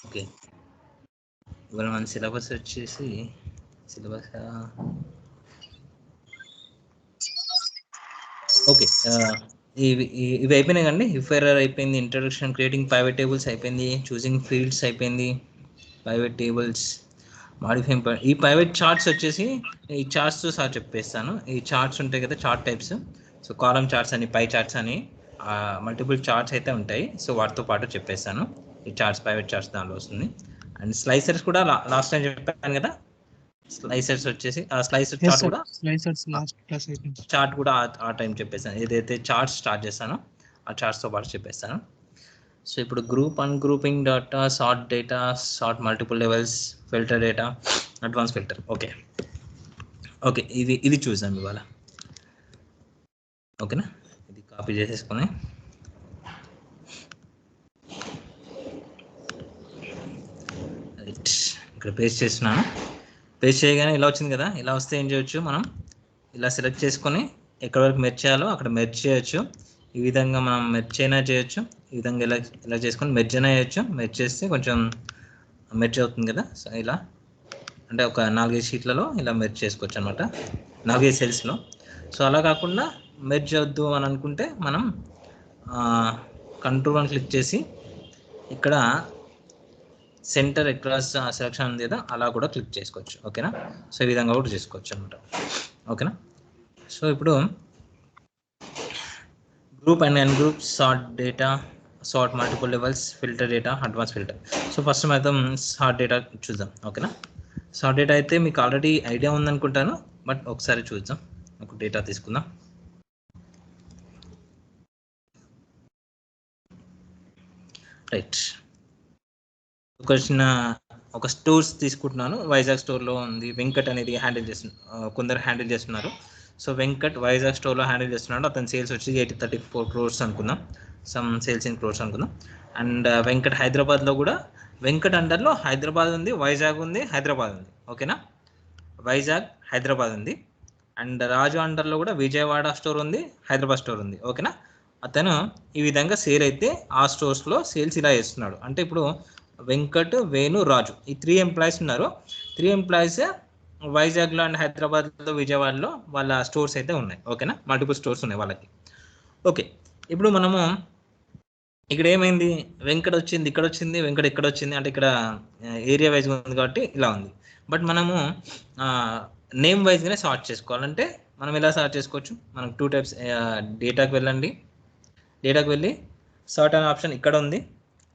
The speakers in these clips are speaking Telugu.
ఓకే, ఇవాళ మన సిలబస్ వచ్చేసి సిలబస్ ఓకే. ఇవి అయిపోయినాయి కండి. ఇఫ్ ఎర్రర్ అయిపోయింది, ఇంట్రడక్షన్ క్రియేటింగ్ ప్రైవేట్ టేబుల్స్ అయిపోయింది, చూసింగ్ ఫీల్డ్స్ అయిపోయింది, ప్రైవేట్ టేబుల్స్ మాడిఫైయింగ్. ఈ ప్రైవేట్ చార్ట్స్ వచ్చేసి ఈ చార్ట్స్ సార్ చెప్పేస్తాను. ఈ చార్ట్స్ ఉంటాయి కదా, chart types. So column charts అని, పై చార్ట్స్ అని మల్టిపుల్ చార్ట్స్ అయితే ఉంటాయి. సో వాటితో పాటు చెప్పేస్తాను. ఈ చార్ట్స్ ప్రైవేట్ చార్ట్స్ దానిలో వస్తుంది. అండ్ స్లైసర్స్ కూడా లాస్ట్ టైం చెప్పాను కదా, స్లైసర్స్ వచ్చేసి స్లైసర్ చార్ట్ కూడా చార్ట్ కూడా ఆ టైం చెప్పేస్తాను. ఏదైతే చార్ట్స్ స్టార్ట్ చేస్తానో ఆ చార్ట్స్తో పాటు చెప్పేస్తాను. సో ఇప్పుడు group ungrouping data, sort data, sort multiple levels, filter data, advance filter. Okay okay, ఇది చూసాం ఇవాళ. ఓకేనా, ఇది కాపీ చేసేసుకొని ఇక్కడ పేస్ట్ చేస్తున్నాను. పేస్ట్ చేయగానే ఇలా వచ్చింది కదా. ఇలా వస్తే ఏం చేయొచ్చు, మనం ఇలా సెలెక్ట్ చేసుకొని ఎక్కడ వరకు మెర్జ్ చేయాలో అక్కడ మెర్జ్ చేయొచ్చు. ఈ విధంగా మనం మెర్జ్ అయినా చేయొచ్చు, ఈ విధంగా ఇలా చేసుకొని మెర్జ్ అయినా చేయొచ్చు. మెర్జ్ చేస్తే కొంచెం మెర్జ్ అవుతుంది కదా. సో ఇలా అంటే ఒక 4-5 షీట్లలో ఇలా మెర్జ్ చేసుకోవచ్చు అనమాట, 4-5 సెల్స్లో. సో అలా కాకుండా మెర్జ్ వద్దు అని అనుకుంటే మనం కంట్రోల్ క్లిక్ చేసి ఇక్కడ సెంటర్ అక్రాస్ సెలక్షన్ ఉంది కదా, అలా కూడా క్లిక్ చేసుకోవచ్చు. ఓకేనా, సో ఈ విధంగా కూడా చేసుకోవచ్చు అనమాట. ఓకేనా, సో ఇప్పుడు group and an group, sort data, sort multiple levels, filter data, advance filter. So first మనం సార్ట్ డేటా చూద్దాం. ఓకేనా, సార్ట్ డేటా అయితే మీకు ఆల్రెడీ ఐడియా ఉందనుకుంటాను, బట్ ఒకసారి చూద్దాం. ఒక డేటా తీసుకుందాం. రైట్, ఒక స్టోర్స్ తీసుకుంటున్నాను. వైజాగ్ స్టోర్లో ఉంది, వెంకట్ అనేది హ్యాండిల్ చేస్తున్నారు, కొందరు హ్యాండిల్ చేస్తున్నారు. సో వెంకట్ వైజాగ్ స్టోర్లో హ్యాండిల్ చేస్తున్నాడు. అతని సేల్స్ వచ్చి 34 crores అనుకుందాం, సమ్ సేల్స్ ఇన్ క్రోర్స్ అనుకుందాం. అండ్ వెంకట్ హైదరాబాద్లో కూడా, వెంకట్ అండర్లో హైదరాబాద్ ఉంది, వైజాగ్ ఉంది, హైదరాబాద్ ఉంది. ఓకేనా, వైజాగ్ హైదరాబాద్ ఉంది. అండ్ రాజు అండర్లో కూడా విజయవాడ స్టోర్ ఉంది, హైదరాబాద్ స్టోర్ ఉంది. ఓకేనా, అతను ఈ విధంగా సేల్ అయితే ఆ స్టోర్స్లో సేల్స్ ఇలా చేస్తున్నాడు. అంటే ఇప్పుడు వెంకట్, వేణు, రాజు ఈ 3 ఎంప్లాయీస్ ఉన్నారు. 3 ఎంప్లాయీస్ వైజాగ్లో అండ్ హైదరాబాద్లో, విజయవాడలో వాళ్ళ స్టోర్స్ అయితే ఉన్నాయి. ఓకేనా, మల్టిపుల్ స్టోర్స్ ఉన్నాయి వాళ్ళకి. ఓకే, ఇప్పుడు మనము ఇక్కడ ఏమైంది, వెంకట్ వచ్చింది, ఇక్కడ వచ్చింది, వెంకట్ ఇక్కడ వచ్చింది, అంటే ఇక్కడ ఏరియా వైజ్గా ఉంది కాబట్టి ఇలా ఉంది. బట్ మనము నేమ్ వైజ్గానే సార్ట్ చేసుకోవాలంటే మనం ఎలా సార్ట్ చేసుకోవచ్చు, మనకు 2 types. డేటాకి వెళ్ళండి, డేటాకి వెళ్ళి సార్ట్ అనే ఆప్షన్ ఇక్కడ ఉంది.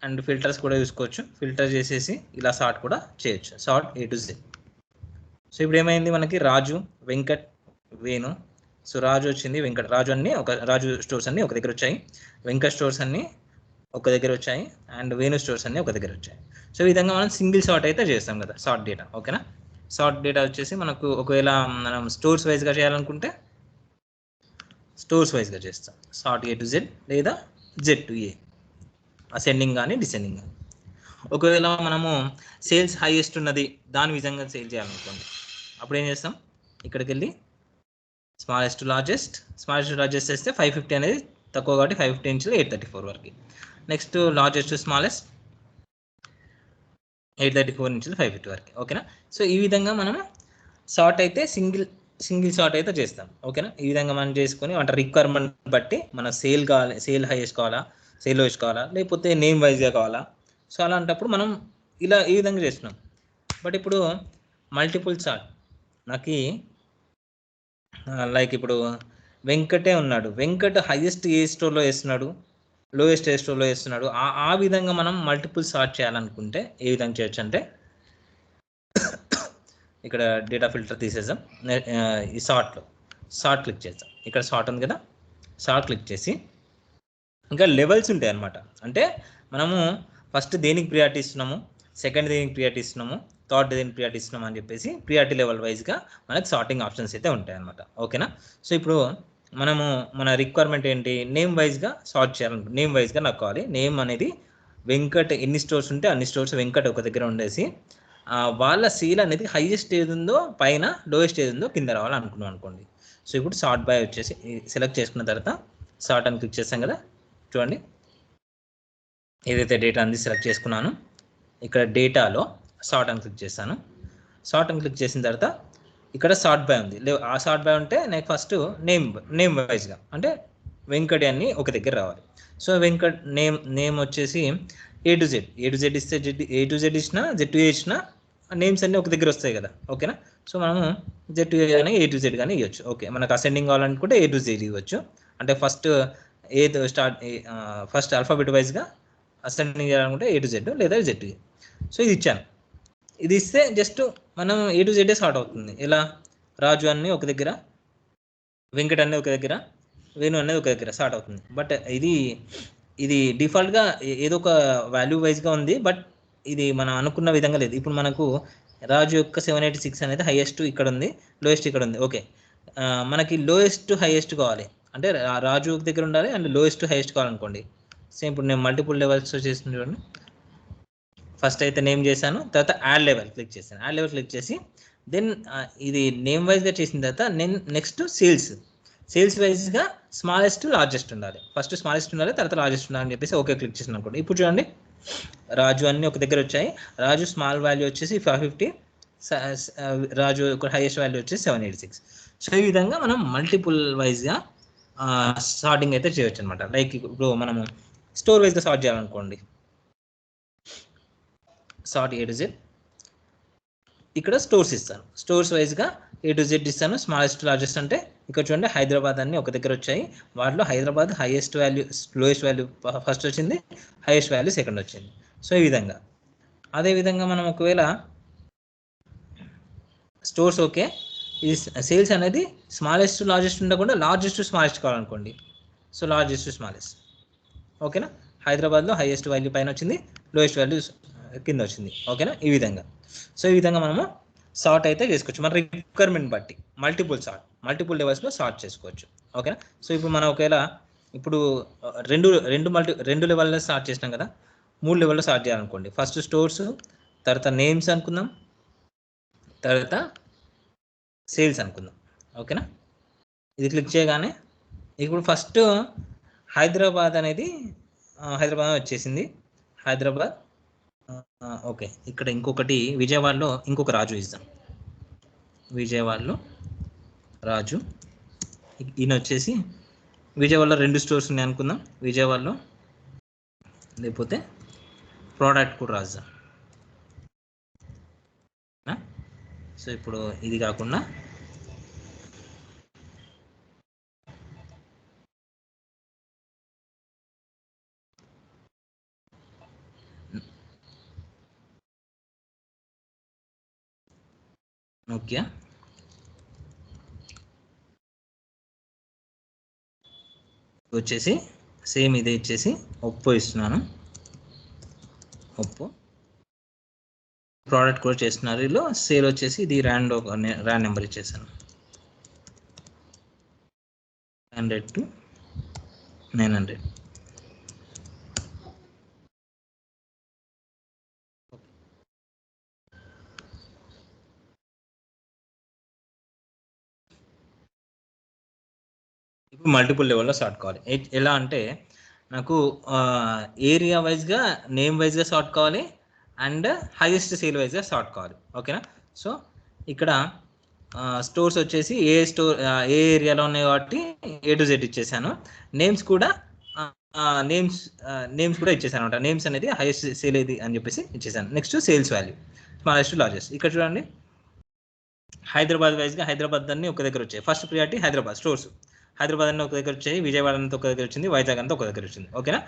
అండ్ ఫిల్టర్స్ కూడా చూసుకోవచ్చు, ఫిల్టర్ చేసేసి ఇలా సార్ట్ కూడా చేయొచ్చు, sort A to Z. So ఇప్పుడు ఏమైంది, మనకి రాజు, వెంకట్, వేణు. సో రాజు వచ్చింది, వెంకట్, రాజు స్టోర్స్ అన్నీ ఒక దగ్గర వచ్చాయి, వెంకట్ స్టోర్స్ అన్నీ ఒక దగ్గర వచ్చాయి, అండ్ వేణు స్టోర్స్ అన్నీ ఒక దగ్గర వచ్చాయి. సో ఈ విధంగా మనం సింగిల్ సార్ట్ అయితే చేస్తాం కదా, సార్ట్ డేటా. ఓకేనా, సార్ట్ డేటా వచ్చేసి మనకు ఒకవేళ మనం స్టోర్స్ వైజ్గా చేయాలనుకుంటే స్టోర్స్ వైజ్గా చేస్తాం, సార్ట్ A to Z లేదా Z to A, అసెండింగ్ కానీ డిసెండింగ్ కానీ. ఒకవేళ మనము సేల్స్ హైయెస్ట్ ఉన్నది దాని విధంగా సేల్ చేయాలనుకోండి, అప్పుడు ఏం చేస్తాం, ఇక్కడికి వెళ్ళి స్మాలెస్ట్ టు లార్జెస్ట్ చేస్తే 550 అనేది తక్కువ కాబట్టి 550 నుంచి 834 వరకు. నెక్స్ట్ లార్జెస్ట్ టు స్మాలెస్ట్ 834 నుంచి 550 వరకు. ఓకేనా, సో ఈ విధంగా మనం సార్ట్ అయితే సింగిల్ సార్ట్ అయితే చేస్తాం. ఓకేనా, ఈ విధంగా మనం చేసుకొని అంటే రిక్వైర్మెంట్ బట్టి మన సేల్ కావాలి, సేల్ హైయెస్ట్ కావాలా, సేల్ లోయెస్ట్ కావాలా, లేకపోతే నేమ్ వైజ్గా కావాలా. సో అలాంటప్పుడు మనం ఈ విధంగా చేస్తున్నాం. బట్ ఇప్పుడు మల్టిపుల్ సార్ట్ నాకు లైక్ ఇప్పుడు వెంకటే ఉన్నాడు, వెంకట్ హైయెస్ట్ ఏ స్టోర్లో వేస్తున్నాడు, లోయెస్ట్ ఏ స్టోర్లో వేస్తున్నాడు. ఆ విధంగా మనం మల్టిపుల్ సార్ట్ చేయాలనుకుంటే ఏ విధంగా చేయొచ్చు అంటే, ఇక్కడ డేటా ఫిల్టర్ తీసేద్దాం, ఈ సార్ట్ క్లిక్ చేద్దాం. ఇక్కడ సార్ట్ ఉంది కదా, సార్ట్ క్లిక్ చేసి ఇంకా లెవెల్స్ ఉంటాయి అన్నమాట. అంటే మనము ఫస్ట్ దేనికి ప్రియారిటీ ఇస్తున్నాము, సెకండ్ దేనికి ప్రియారిటీ ఇస్తున్నాము, థర్డ్ దేనికి ప్రియారిటీ ఇస్తున్నాము అని చెప్పేసి ప్రియారిటీ లెవెల్ వైజ్గా మనకి సార్టింగ్ ఆప్షన్స్ అయితే ఉంటాయి అన్నమాట. ఓకేనా, సో ఇప్పుడు మనము మన రిక్వైర్మెంట్ ఏంటి, నేమ్ వైజ్గా సార్ట్ చేయాలనుకుంటే నేమ్ వైజ్గా నాకు కావాలి. నేమ్ అనేది వెంకట్ ఎన్ని స్టోర్స్ ఉంటే అన్ని స్టోర్స్ వెంకట్ ఒక దగ్గర ఉండేసి వాళ్ళ సేల్ అనేది హైయెస్ట్ ఏది ఉందో పైన, లోయెస్ట్ ఏది ఉందో కింద రావాలనుకున్నాం అనుకోండి. సో ఇప్పుడు సార్ట్ బై వచ్చేసి సెలెక్ట్ చేసుకున్న తర్వాత సార్ట్ అని క్లిక్ చేస్తాం కదా. చూడండి, ఏదైతే డేటా అనేది సెలెక్ట్ చేసుకున్నాను ఇక్కడ డేటాలో సార్ట్ అని క్లిక్ చేస్తాను. సార్ట్ అని క్లిక్ చేసిన తర్వాత ఇక్కడ సార్ట్ బై ఉంది. ఆ సార్ట్ బై ఉంటే నాకు ఫస్ట్ నేమ్ వైజ్గా అంటే వెంకట్ అన్ని ఒక దగ్గర రావాలి. సో వెంకట్ నేమ్ వచ్చేసి A to Z ఇస్తే A to Z ఇచ్చినా Z to A ఇచ్చినా నేమ్స్ అన్నీ ఒక దగ్గర వస్తాయి కదా, ఓకేనా. సో మనము Z to A కానీ A to Z కానీ ఇవ్వచ్చు. ఓకే, మనకు అసెండింగ్ కావాలనుకుంటే A to Z ఇవ్వచ్చు. అంటే ఫస్ట్ ఫస్ట్ ఆల్ఫాబెట్ వైజ్గా అసెండింగ్ చేయాలనుకుంటే A to Z లేదా Z to A. సో ఇది ఇచ్చాను. ఇది ఇస్తే జస్ట్ మనం A to Z స్టార్ట్ అవుతుంది. ఎలా రాజు అన్ని ఒక దగ్గర, వెంకట్ అన్నీ ఒక దగ్గర, వేణు అనేది ఒక దగ్గర స్టార్ట్ అవుతుంది. బట్ ఇది డిఫాల్ట్గా ఏదో ఒక వాల్యూ వైజ్గా ఉంది, బట్ ఇది మనం అనుకున్న విధంగా లేదు. ఇప్పుడు మనకు రాజు యొక్క 786 అనేది హైయెస్ట్ ఇక్కడ ఉంది, లోయెస్ట్ ఇక్కడ ఉంది. ఓకే, మనకి లోయెస్ట్ హైయెస్ట్ కావాలి అంటే రాజు దగ్గర ఉండాలి అండ్ లోయెస్ట్ హైయెస్ట్ కావాలనుకోండి. సేమ్ ఇప్పుడు నేను మల్టిపుల్ లెవెల్స్ చేసిన చూడండి. ఫస్ట్ అయితే నేమ్ చేశాను, తర్వాత యాడ్ లెవెల్ క్లిక్ చేశాను. యాడ్ లెవెల్ క్లిక్ చేసి దెన్ ఇది నేమ్ వైజ్గా చేసిన తర్వాత నెక్స్ట్ సేల్స్ వైజ్గా స్మాలెస్ట్ లార్జెస్ట్ ఉండాలి. ఫస్ట్ స్మాలెస్ట్ ఉండాలి, తర్వాత లార్జెస్ట్ ఉండాలి అని చెప్పేసి ఓకే క్లిక్ చేసిన అనుకోండి. ఇప్పుడు చూడండి రాజు అన్నీ ఒక దగ్గర వచ్చాయి. రాజు స్మాల్ వాల్యూ వచ్చేసి 550, రాజు హైయెస్ట్ వాల్యూ వచ్చేసి 786. సో ఈ విధంగా మనం మల్టిపుల్ వైజ్గా సార్టింగ్ అయితే చేయొచ్చు అనమాట. లైక్ ఇప్పుడు మనము స్టోర్ వైజ్గా సార్ట్ చేయాలనుకోండి, సార్ట్ A to Z, ఇక్కడ స్టోర్స్ ఇస్తాను. స్టోర్స్ వైజ్గా A to Z ఇస్తాను. స్మాలెస్ట్ లార్జెస్ట్ అంటే ఇక్కడ చూడండి హైదరాబాద్ అన్నీ ఒక దగ్గర వచ్చాయి. వాటిలో Hyderabad highest value, lowest value first వచ్చింది, హైయెస్ట్ వాల్యూ సెకండ్ వచ్చింది. సో ఈ విధంగా. అదేవిధంగా మనం ఒకవేళ స్టోర్స్ ఓకే, ఇది సేల్స్ అనేది స్మాలెస్ట్ లార్జెస్ట్ ఉండకుండా లార్జెస్ట్ స్మాలెస్ట్ కావాలనుకోండి. సో లార్జెస్ట్ స్మాలెస్ట్, ఓకేనా. హైదరాబాద్లో హైయెస్ట్ వాల్యూ పైన వచ్చింది, లోయెస్ట్ వాల్యూ కింద వచ్చింది, ఓకేనా. ఈ విధంగా. సో ఈ విధంగా మనము సార్ట్ అయితే చేసుకోవచ్చు మన రిక్వైర్మెంట్ బట్టి. మల్టిపుల్ లెవెల్స్లో సార్ట్ చేసుకోవచ్చు, ఓకేనా. సో ఇప్పుడు మనం ఒకవేళ ఇప్పుడు రెండు లెవెల్లో స్టార్ట్ చేసినాం కదా, 3 లెవెల్లో స్టార్ట్ చేయాలనుకోండి. ఫస్ట్ స్టోర్స్, తర్వాత నేమ్స్ అనుకుందాం, తర్వాత సేల్స్ అనుకుందాం, ఓకేనా. ఇది క్లిక్ చేయగానే ఇప్పుడు ఫస్ట్ హైదరాబాద్ అనేది హైదరాబాద్ వచ్చేసింది. హైదరాబాద్ ఓకే. ఇక్కడ ఇంకొకటి విజయవాడలో ఇంకొక రాజు ఇద్దాం. విజయవాడలో రాజు, ఈయన వచ్చేసి విజయవాడలో 2 స్టోర్స్ ఉన్నాయి అనుకుందాం. విజయవాడలో లేకపోతే ప్రోడక్ట్ కూడా రాద్దాం. సో ఇప్పుడు ఇది కాకుండా ఓకే, వచ్చేసి సేమ్ ఇదే ఇచ్చేసి ఒప్పో ఇస్తున్నాను. ఒప్పో ప్రోడక్ట్ కూడా చేస్తున్నారు. వీళ్ళు సేల్ వచ్చేసి ఇది ర్యాండ్ నెంబర్ ఇచ్చేసాను, 100 to 900. ఇప్పుడు మల్టిపుల్ లెవెల్లో సార్ట్ కావాలి. ఎలా అంటే నాకు ఏరియా వైజ్గా, నేమ్ వైజ్గా సార్ట్ కావాలి అండ్ హైయెస్ట్ సేల్ వైజ్గా సార్ట్ కావాలి, ఓకేనా. సో ఇక్కడ స్టోర్స్ వచ్చేసి ఏ ఏరియాలో ఉన్నాయి కాబట్టి A to Z ఇచ్చేసాను. నేమ్స్ కూడా ఇచ్చేసాను అనమాట. నేమ్స్ అనేది హైయెస్ట్ సేల్ ఏది అని చెప్పేసి ఇచ్చేసాను. Next sales value smallest largest. ఇక్కడ చూడండి హైదరాబాద్ వైజ్గా హైదరాబాద్ అన్ని ఒక దగ్గర వచ్చాయి. First priority Hyderabad stores, Hyderabad అన్నీ ఒక దగ్గర వచ్చాయి, విజయవాడ అంతా ఒక దగ్గర వచ్చింది, వైజాగ్ అంతా ఒక దగ్గర వచ్చింది, ఓకేనా.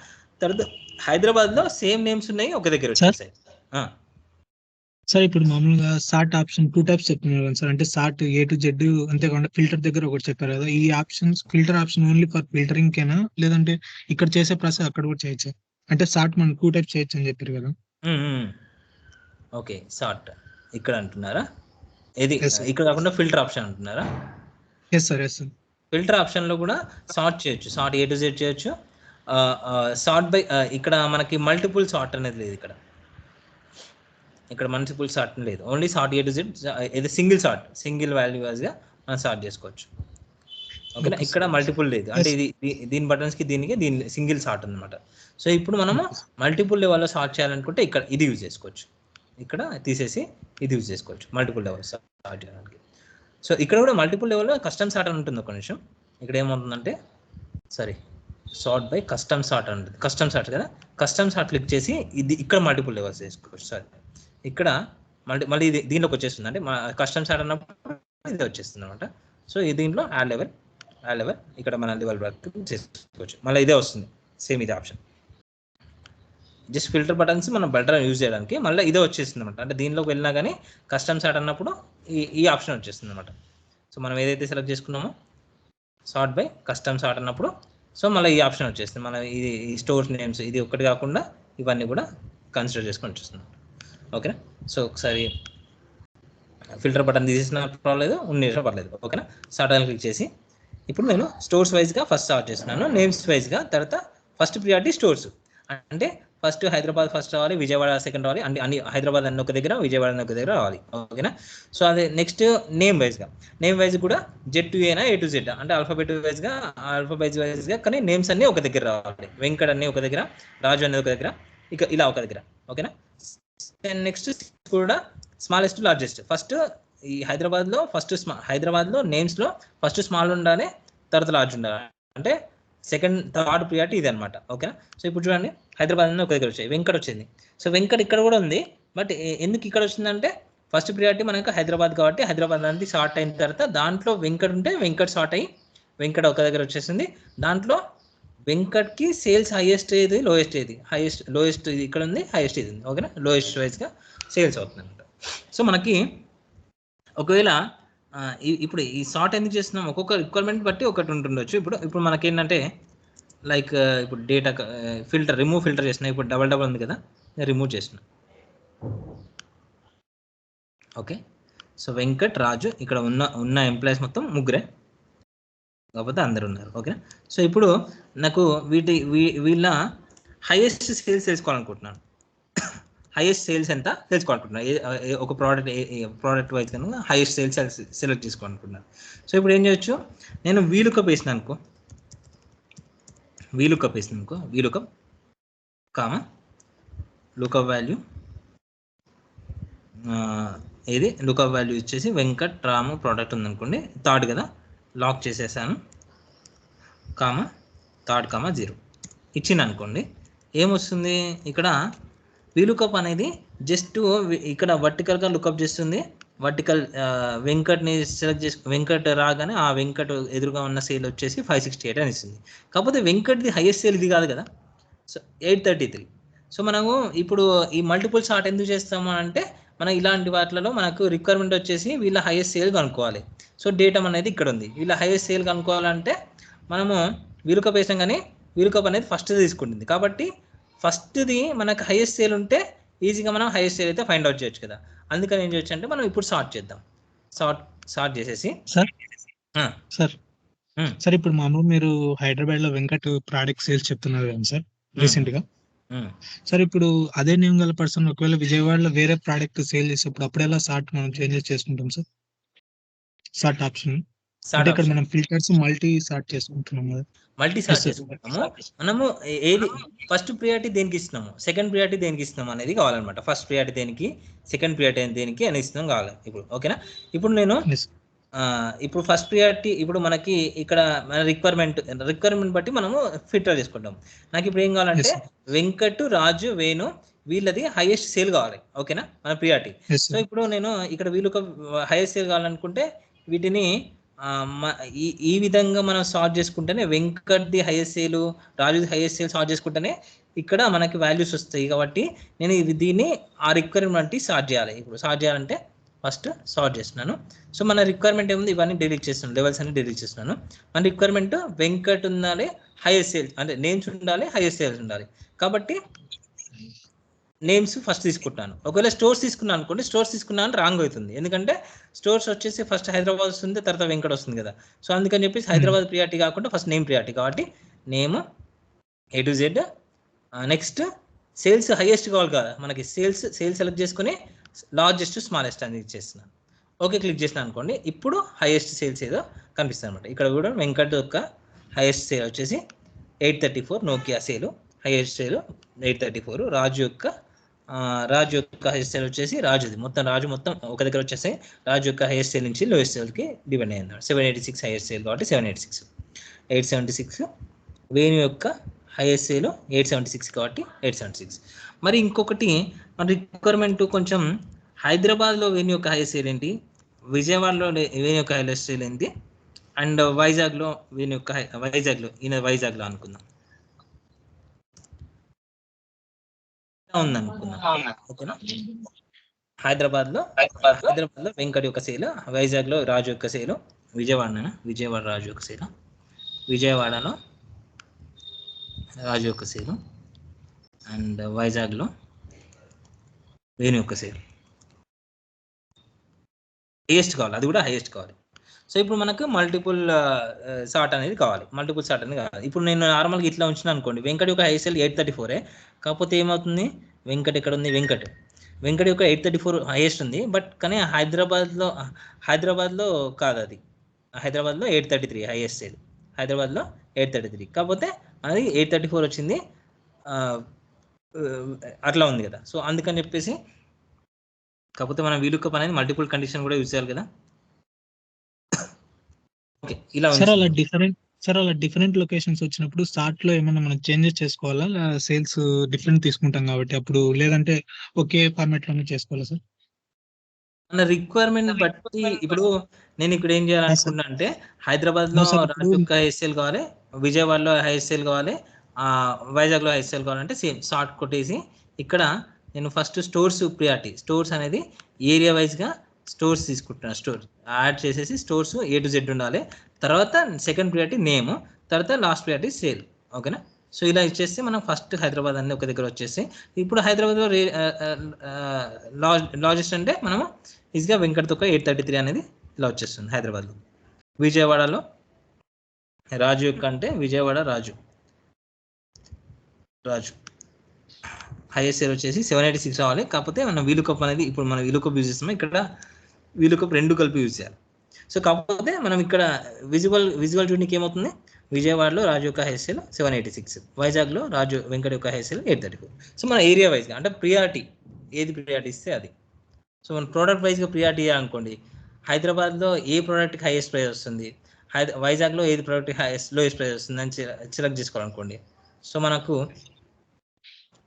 తర్వాత హైదరాబాద్లో సేమ్ నేమ్స్ ఉన్నాయి, ఒక దగ్గర వచ్చాయి. సార్ ఇప్పుడు మామూలుగా సార్ట్ ఆప్షన్ 2 టైప్స్ చెప్తున్నారు కదా సార్, అంటే సార్ట్ A to Z అంతేకాకుండా ఫిల్టర్ దగ్గర ఒకటి చెప్పారు కదా. ఈ options filter option only for filtering కేనా, లేదంటే ఇక్కడ చేసే ప్రాసెస్ అక్కడ కూడా చేయొచ్చా? అంటే సార్ట్ మనం 2 టైప్స్ చేయొచ్చు అని చెప్పారు కదా. ఓకే, సార్ట్ ఇక్కడ అంటున్నారా? ఇది ఇక్కడ కాకుండా ఫిల్టర్ ఆప్షన్ అంటున్నారా? Yes sir. ఫిల్టర్ ఆప్షన్లో కూడా సార్ట్ చేయొచ్చు, సార్ట్ A to Z చేయొచ్చు. సార్ట్ బై ఇక్కడ మనకి మల్టిపుల్ సార్ట్ అనేది లేదు. ఇక్కడ మల్టిపుల్ సార్ట్ లేదు, only sort A to Z. ఇది సింగిల్ వాల్యూ వైజ్గా మనం సార్ట్ చేసుకోవచ్చు. ఓకేనా. ఓకే ఇక్కడ సార్. మల్టిపుల్ లేదు, అంటే ఎస్. దీని బటన్స్కి దీనికి దీని సింగిల్ సార్ట్ అనమాట. సో ఇప్పుడు మనము ఓకే సార్. మల్టిపుల్ లెవెల్లో సార్ట్ చేయాలనుకుంటే ఇక్కడ ఇది యూజ్ చేసుకోవచ్చు, ఇక్కడ తీసేసి ఇది యూజ్ చేసుకోవచ్చు మల్టిపుల్ లెవెల్ సార్ట్ చేయడానికి. సో ఇక్కడ కూడా మల్టిపుల్ లెవెల్లో కస్టమ్ సార్ట్ అని ఉంటుంది. ఒక నిమిషం, ఇక్కడ ఏమవుతుందంటే sorry sort by custom sort అని ఉంటుంది. కస్టమ్ సార్ట్ కదా, కస్టమ్ సార్ట్ క్లిక్ చేసి ఇది ఇక్కడ మల్టిపుల్ లెవెల్స్ చేసుకోవచ్చు. సారీ ఇక్కడ మళ్ళీ ఇది దీనిలోకి వచ్చేస్తుంది, అంటే కస్టమ్ సార్ట్ అన్నప్పుడు ఇది వచ్చేస్తుంది అనమాట. సో ఈ దీంట్లో యాడ్ లెవెల్ ఇక్కడ మన లెవెల్ వరకు చేసుకోవచ్చు. మళ్ళీ ఇదే వస్తుంది, సేమ్ ఇదే ఆప్షన్. జస్ట్ ఫిల్టర్ బటన్స్ మనం బెటర్ యూజ్ చేయడానికి మళ్ళీ ఇదే వచ్చేస్తుంది అనమాట. అంటే దీనిలోకి వెళ్ళినా కానీ కస్టమ్ సార్ట్ అన్నప్పుడు ఈ ఆప్షన్ వచ్చేస్తుంది అనమాట. సో మనం ఏదైతే సెలెక్ట్ చేసుకున్నామో సార్ట్ బై కస్టమ్ సార్ట్ అన్నప్పుడు సో మళ్ళీ ఈ ఆప్షన్ వచ్చేస్తుంది. మన ఇది స్టోర్ నేమ్స్ ఇది ఒక్కటి కాకుండా ఇవన్నీ కూడా కన్సిడర్ చేసుకొని వచ్చేస్తున్నాం. ఓకేనా. సో ఒకసారి ఫిల్టర్ బటన్ తీసేసిన పర్వాలేదు, ఉండేసిన పర్లేదు. ఓకేనా. సార్ట్ అని క్లిక్ చేసి ఇప్పుడు నేను స్టోర్స్ వైజ్గా ఫస్ట్ స్టార్ట్ చేస్తున్నాను, నేమ్స్ వైజ్గా. తర్వాత ఫస్ట్ ప్రియారిటీ స్టోర్స్, అంటే ఫస్ట్ హైదరాబాద్ ఫస్ట్ రావాలి, విజయవాడ సెకండ్ రావాలి, అన్ని హైదరాబాద్ అన్న ఒక దగ్గర, విజయవాడ అన్న ఒక దగ్గర రావాలి. ఓకేనా. సో అదే నెక్స్ట్ నేమ్ వైజ్ కూడా జెడ్ టు ఏనా ఏ టు జెడ్, అంటే ఆల్ఫాబెట్ వైజ్గా కానీ నేమ్స్ అన్నీ ఒక దగ్గర రావాలి. వెంకట్ అన్ని ఒక దగ్గర, రాజు అనేది ఒక దగ్గర, ఇక ఇలా ఒక దగ్గర. ఓకేనా. నెక్స్ట్ కూడా స్మాలెస్ట్ టు లార్జెస్ట్. ఫస్ట్ ఈ హైదరాబాద్లో నేమ్స్లో ఫస్ట్ స్మాల్ ఉండాలి, తర్వాత లార్జ్ ఉండాలి, అంటే సెకండ్ థర్డ్ ప్రియారిటీ ఇది అనమాట. ఓకేనా. సో ఇప్పుడు చూడండి హైదరాబాద్ అనేది ఒక దగ్గర వచ్చాయి, వెంకట్ వచ్చింది. సో వెంకట్ ఇక్కడ కూడా ఉంది, బట్ ఎందుకు ఇక్కడ వచ్చిందంటే ఫస్ట్ ప్రియారిటీ మనకు హైదరాబాద్ కాబట్టి హైదరాబాద్ అనేది షార్ట్ అయిన తర్వాత దాంట్లో వెంకట్ ఉంటే వెంకట్ షార్ట్ అయ్యి వెంకట్ ఒక దగ్గర వచ్చేసింది. దాంట్లో వెంకట్కి సేల్స్ హైయెస్ట్ ఏది, లోయెస్ట్ ఏది, లోయెస్ట్ ఇది ఇక్కడ ఉంది, హైయెస్ట్ ఇది ఉంది. ఓకేనా. లోయెస్ట్ వైజ్గా సేల్స్ అవుతుంది అనమాట. సో మనకి ఒకవేళ ఇప్పుడు ఈ సార్ట్ ఎందుకు చేస్తున్నాం, ఒక్కొక్క రిక్వైర్మెంట్ బట్టి ఒకటి ఉంటుండొచ్చు. ఇప్పుడు మనకి ఏంటంటే లైక్ ఇప్పుడు డేటా రిమూవ్ ఫిల్టర్ చేసిన, ఇప్పుడు డబల్ ఉంది కదా, నేను రిమూవ్ చేసిన. ఓకే. సో వెంకట్, రాజు ఇక్కడ ఉన్న ఎంప్లాయీస్ మొత్తం ముగ్గురే, కాకపోతే అందరు ఉన్నారు. ఓకే. సో ఇప్పుడు నాకు వీళ్ళ హైయెస్ట్ సేల్స్ తెలుసుకోవాలనుకుంటున్నాను. హైయెస్ట్ సేల్స్ ఎంత తెలుసుకోవాలనుకుంటున్నాను, ఒక ప్రోడక్ట్ వైజ్ కనుక హైయెస్ట్ సేల్స్ సెలెక్ట్ చేసుకోవాలనుకుంటున్నాను. సో ఇప్పుడు ఏం చేయొచ్చు, నేను వీలుకప్ వేసిన అనుకో, వీలుకప్ కామా లుకప్ వాల్యూ ఏది లుకప్ వాల్యూ ఇచ్చేసి వెంకట్ రాము ప్రోడక్ట్ ఉందనుకోండి, థర్డ్ కదా, లాక్ చేసేసాను, కామా థర్డ్ కామా 0 ఇచ్చింది అనుకోండి. ఏమొస్తుంది ఇక్కడ వీలుకప్ అనేది జస్ట్ ఇక్కడ వర్టికల్గా లుకప్ చేస్తుంది. వర్టికల్ వెంకట్ని సెలెక్ట్ చేసి వెంకట్ రాగానే ఆ వెంకట్ ఎదురుగా ఉన్న సేల్ వచ్చేసి 568 అని ఇస్తుంది. కాకపోతే వెంకట్ది హైయెస్ట్ సేల్ ఇది కాదు కదా, సో 833. సో మనము ఇప్పుడు ఈ మల్టిపుల్ సార్ట్ ఎందుకు చేస్తాము అంటే మనం ఇలాంటి వాటిలలో మనకు రిక్వైర్మెంట్ వచ్చేసి వీళ్ళ హైయెస్ట్ సేల్ కనుక్కోవాలి. సో డేటమ్ అనేది ఇక్కడ ఉంది, వీళ్ళ హైయెస్ట్ సేల్ కనుక్కోవాలంటే మనము వీలుకప్ వేసాం, కానీ వీలుకప్ అనేది ఫస్ట్ తీసుకుంటుంది కాబట్టి ఫస్ట్ది మనకు హైయెస్ట్ సేల్ ఉంటే ఈజీగా మనం హైయెస్ట్ సేల్ అయితే ఫైండ్ అవుట్ చేయొచ్చు కదా. అందుకని ఏం చేయొచ్చు అంటే మనం ఇప్పుడు సార్ట్ చేద్దాం. సార్ట్ చేసేసి సార్ ఇప్పుడు మామూలు మీరు హైదరాబాద్ లో వెంకట్ ప్రోడక్ట్ సేల్స్ చెప్తున్నారు కదా సార్ రీసెంట్ గా. సార్ ఇప్పుడు అదే నేమ్ గల పర్సన్ ఒకవేళ విజయవాడలో వేరే ప్రోడక్ట్ సేల్ చేసేప్పుడు అప్పుడు ఎలా సార్ట్ మనం చేంజెస్ చేసుకుంటాం సార్? సార్ట్ ఆప్షన్ అంటే ఇక్కడ మనం ఫిల్టర్స్ మల్టీ సార్ట్ చేసుకుంటున్నాం కదా. మల్టీ సార్ట్ చేసుకుంటాము మనము. ఏది ఫస్ట్ ప్రియారిటీ దేనికి ఇస్తున్నాము, సెకండ్ ప్రియారిటీ దేనికి ఇస్తున్నాము అనేది కావాలన్నమాట. ఫస్ట్ ప్రియారిటీ దేనికి, సెకండ్ ప్రియారిటీ దేనికి అని ఇస్తున్నాం కావాలి ఇప్పుడు. ఓకేనా. ఇప్పుడు నేను ఇప్పుడు ఫస్ట్ ప్రియారిటీ ఇప్పుడు మనకి ఇక్కడ మన రిక్వైర్మెంట్ బట్టి మనము ఫిల్టర్ చేసుకుంటాం. నాకు ఇప్పుడు ఏం కావాలంటే వెంకట్, రాజు, వేణు వీళ్ళది హైయెస్ట్ సేల్ కావాలి. ఓకేనా, మన ప్రియారిటీ. సో ఇప్పుడు నేను ఇక్కడ వీళ్ళకి హైయెస్ట్ సేల్ కావాలనుకుంటే వీటిని ఈ విధంగా మనం సార్ట్ చేసుకుంటేనే వెంకట్ది హైయెస్ట్ సేల్, రాజుది హైయెస్ట్ సేల్ సార్ట్ చేసుకుంటేనే ఇక్కడ మనకి వాల్యూస్ వస్తాయి. కాబట్టి నేను దీన్ని ఆ రిక్వైర్మెంట్ సార్ట్ చేయాలి. ఇప్పుడు సార్ట్ చేయాలంటే ఫస్ట్ సార్ట్ చేస్తున్నాను. సో మన రిక్వైర్మెంట్ ఏముంది, ఇవన్నీ డిలీట్ చేస్తున్నాను, లెవెల్స్ అన్ని డిలీట్ చేస్తున్నాను. మన రిక్వైర్మెంట్ వెంకట్ ఉండాలి, హైయెస్ట్ సేల్స్ అంటే నేమ్స్ ఉండాలి, హైయెస్ట్ సేల్స్ ఉండాలి. కాబట్టి నేమ్స్ ఫస్ట్ తీసుకుంటాను. ఒకవేళ స్టోర్స్ తీసుకున్నాను అనుకోండి, స్టోర్స్ తీసుకున్నాను రాంగ్ అవుతుంది. ఎందుకంటే స్టోర్స్ వచ్చేసి ఫస్ట్ హైదరాబాద్ వస్తుంది, తర్వాత వెంకట్ వస్తుంది కదా. సో అందుకని చెప్పేసి హైదరాబాద్ ప్రియారిటీ కాకుండా ఫస్ట్ నేమ్ ప్రియారిటీ. కాబట్టి name A to Z. Next sales highest కావాలి కదా మనకి, సేల్స్ సెలెక్ట్ చేసుకుని లార్జెస్ట్ స్మాలెస్ట్ అని ఇచ్చేస్తున్నాను. ఓకే క్లిక్ చేసిన అనుకోండి, ఇప్పుడు హైయెస్ట్ సేల్స్ ఏదో కనిపిస్తుంది అనమాట. ఇక్కడ కూడా వెంకట్ యొక్క హైయెస్ట్ సేల్ వచ్చేసి 834 నోకియా సేల్ హైయెస్ట్ సేల్ 834. రాజు యొక్క హైయెస్ట్ సేల్ వచ్చేసి రాజుది మొత్తం ఒక దగ్గర వచ్చేసాయి. రాజు యొక్క హైయెస్ట్ సేల్ నుంచి లోయెస్ట్ సేల్కి డిపెండ్ అయ్యింది. 786 హైయెస్ట్ సేల్ కాబట్టి 876. వేణు యొక్క హైయెస్ట్ సేల్ 876 కాబట్టి 876. మరి ఇంకొకటి మన రిక్వైర్మెంట్ కొంచెం హైదరాబాద్లో వేణు యొక్క హైయెస్ట్ సేల్ ఏంటి, విజయవాడలో వేణు యొక్క హైయెస్ట్ సేల్ ఏంటి, అండ్ వైజాగ్లో వేణు యొక్క వైజాగ్లో అనుకుందాం ఉందనుకుందాం. ఓకేనా, హైదరాబాద్లో వెంకట్ యొక్క సేల్, వైజాగ్లో రాజు యొక్క సేల్, విజయవాడ రాజు యొక్క సేల్, విజయవాడలో రాజు యొక్క సేల్, అండ్ వైజాగ్లో వేణు యొక్క సేల్. హైయెస్ట్ కావాలి, అది కూడా హైయెస్ట్ కావాలి. సో ఇప్పుడు మనకు మల్టిపుల్ సార్ట్ అనేది కావాలి. ఇప్పుడు నేను నార్మల్గా ఇట్లా ఉంచిన అనుకోండి, వెంకట్ యొక్క హైయెస్ట్ సేల్ 834, కాకపోతే ఏమవుతుంది, వెంకట్ ఎక్కడ ఉంది, వెంకట్ యొక్క 834 హైయెస్ట్ ఉంది, బట్ కానీ హైదరాబాద్లో కాదు, అది హైదరాబాద్లో 833 హైయెస్ట్ సేల్, హైదరాబాద్లో 833, కాకపోతే అది 834 వచ్చింది, అట్లా ఉంది కదా. సో అందుకని చెప్పేసి, కాకపోతే మనం వీలుకప్ అనేది మల్టిపుల్ కండిషన్ కూడా యూజ్ చేయాలి కదా. ఓకే, ఇలా అలా డిఫరెంట్ లొకేషన్స్ వచ్చినప్పుడు స్టార్ట్ లో ఏమైనా మనం చేంజెస్ చేసుకోవాలా, సేల్స్ డిఫరెంట్ తీసుకుంటాం కాబట్టి అప్పుడు, లేదంటే ఒకే ఫార్మాట్ లోనే చేసుకోవాలా సార్? మన రిక్వైర్మెంట్ బట్టి ఇప్పుడు నేను ఇక్కడ ఏం చేయాలనుకున్నా అంటే, హైదరాబాద్లో రాజు యొక్క హైఎస్ఎల్ కావాలి, విజయవాడలో హైఎస్ఎల్ కావాలి, వైజాగ్లో హైఎస్ఎల్ కావాలంటే సేమ్ షార్ట్ కొట్టేసి, ఇక్కడ నేను ఫస్ట్ స్టోర్స్ అనేది ఏరియా వైజ్గా స్టోర్స్ తీసుకుంటున్నాను. స్టోర్ యాడ్ చేసేసి స్టోర్స్ A to Z ఉండాలి, తర్వాత సెకండ్ ప్రియారిటీ నేమ్, తర్వాత లాస్ట్ ప్రియారిటీ సేల్. ఓకేనా, సో ఇలా ఇచ్చేస్తే మనం ఫస్ట్ హైదరాబాద్ అన్ని ఒక దగ్గర వచ్చేసి, ఇప్పుడు హైదరాబాద్లో లార్జెస్ట్ అంటే మనము ఈజీగా వెంకట్తో 833 అనేది ఇలా వచ్చేస్తుంది హైదరాబాద్లో. విజయవాడలో రాజు యొక్క అంటే విజయవాడ రాజు హైయెస్ట్ సేల్ వచ్చేసి 786 రావాలి, కాకపోతే మనం వీలుకప్ అనేది ఇప్పుడు మనం వీలుకప్ యూజ్ చేస్తాము, ఇక్కడ వీలుకప్ రెండు కలిపి యూజ్ చేయాలి. సో కాకపోతే మనం ఇక్కడ విజువల్ చూడడానికి ఏమవుతుంది, విజయవాడలో రాజు యొక్క హైయెస్ట్ సేల్ 786, వైజాగ్లో వెంకట్ యొక్క హైయెస్ట్ సేల్ 834. సో మన ఏరియా వైజ్గా అంటే ఏది ప్రియారిటీ ఇస్తే అది. సో మన ప్రోడక్ట్ వైజ్గా ప్రియారిటీ ఇవ్వాలనుకోండి, హైదరాబాద్లో ఏ ప్రోడక్ట్కి హైయెస్ట్ ప్రైస్ వస్తుంది, వైజాగ్లో ఏది ప్రోడక్ట్కి లోయెస్ట్ ప్రైస్ వస్తుంది అని సెలెక్ట్ చేసుకోవాలనుకోండి. సో మనకు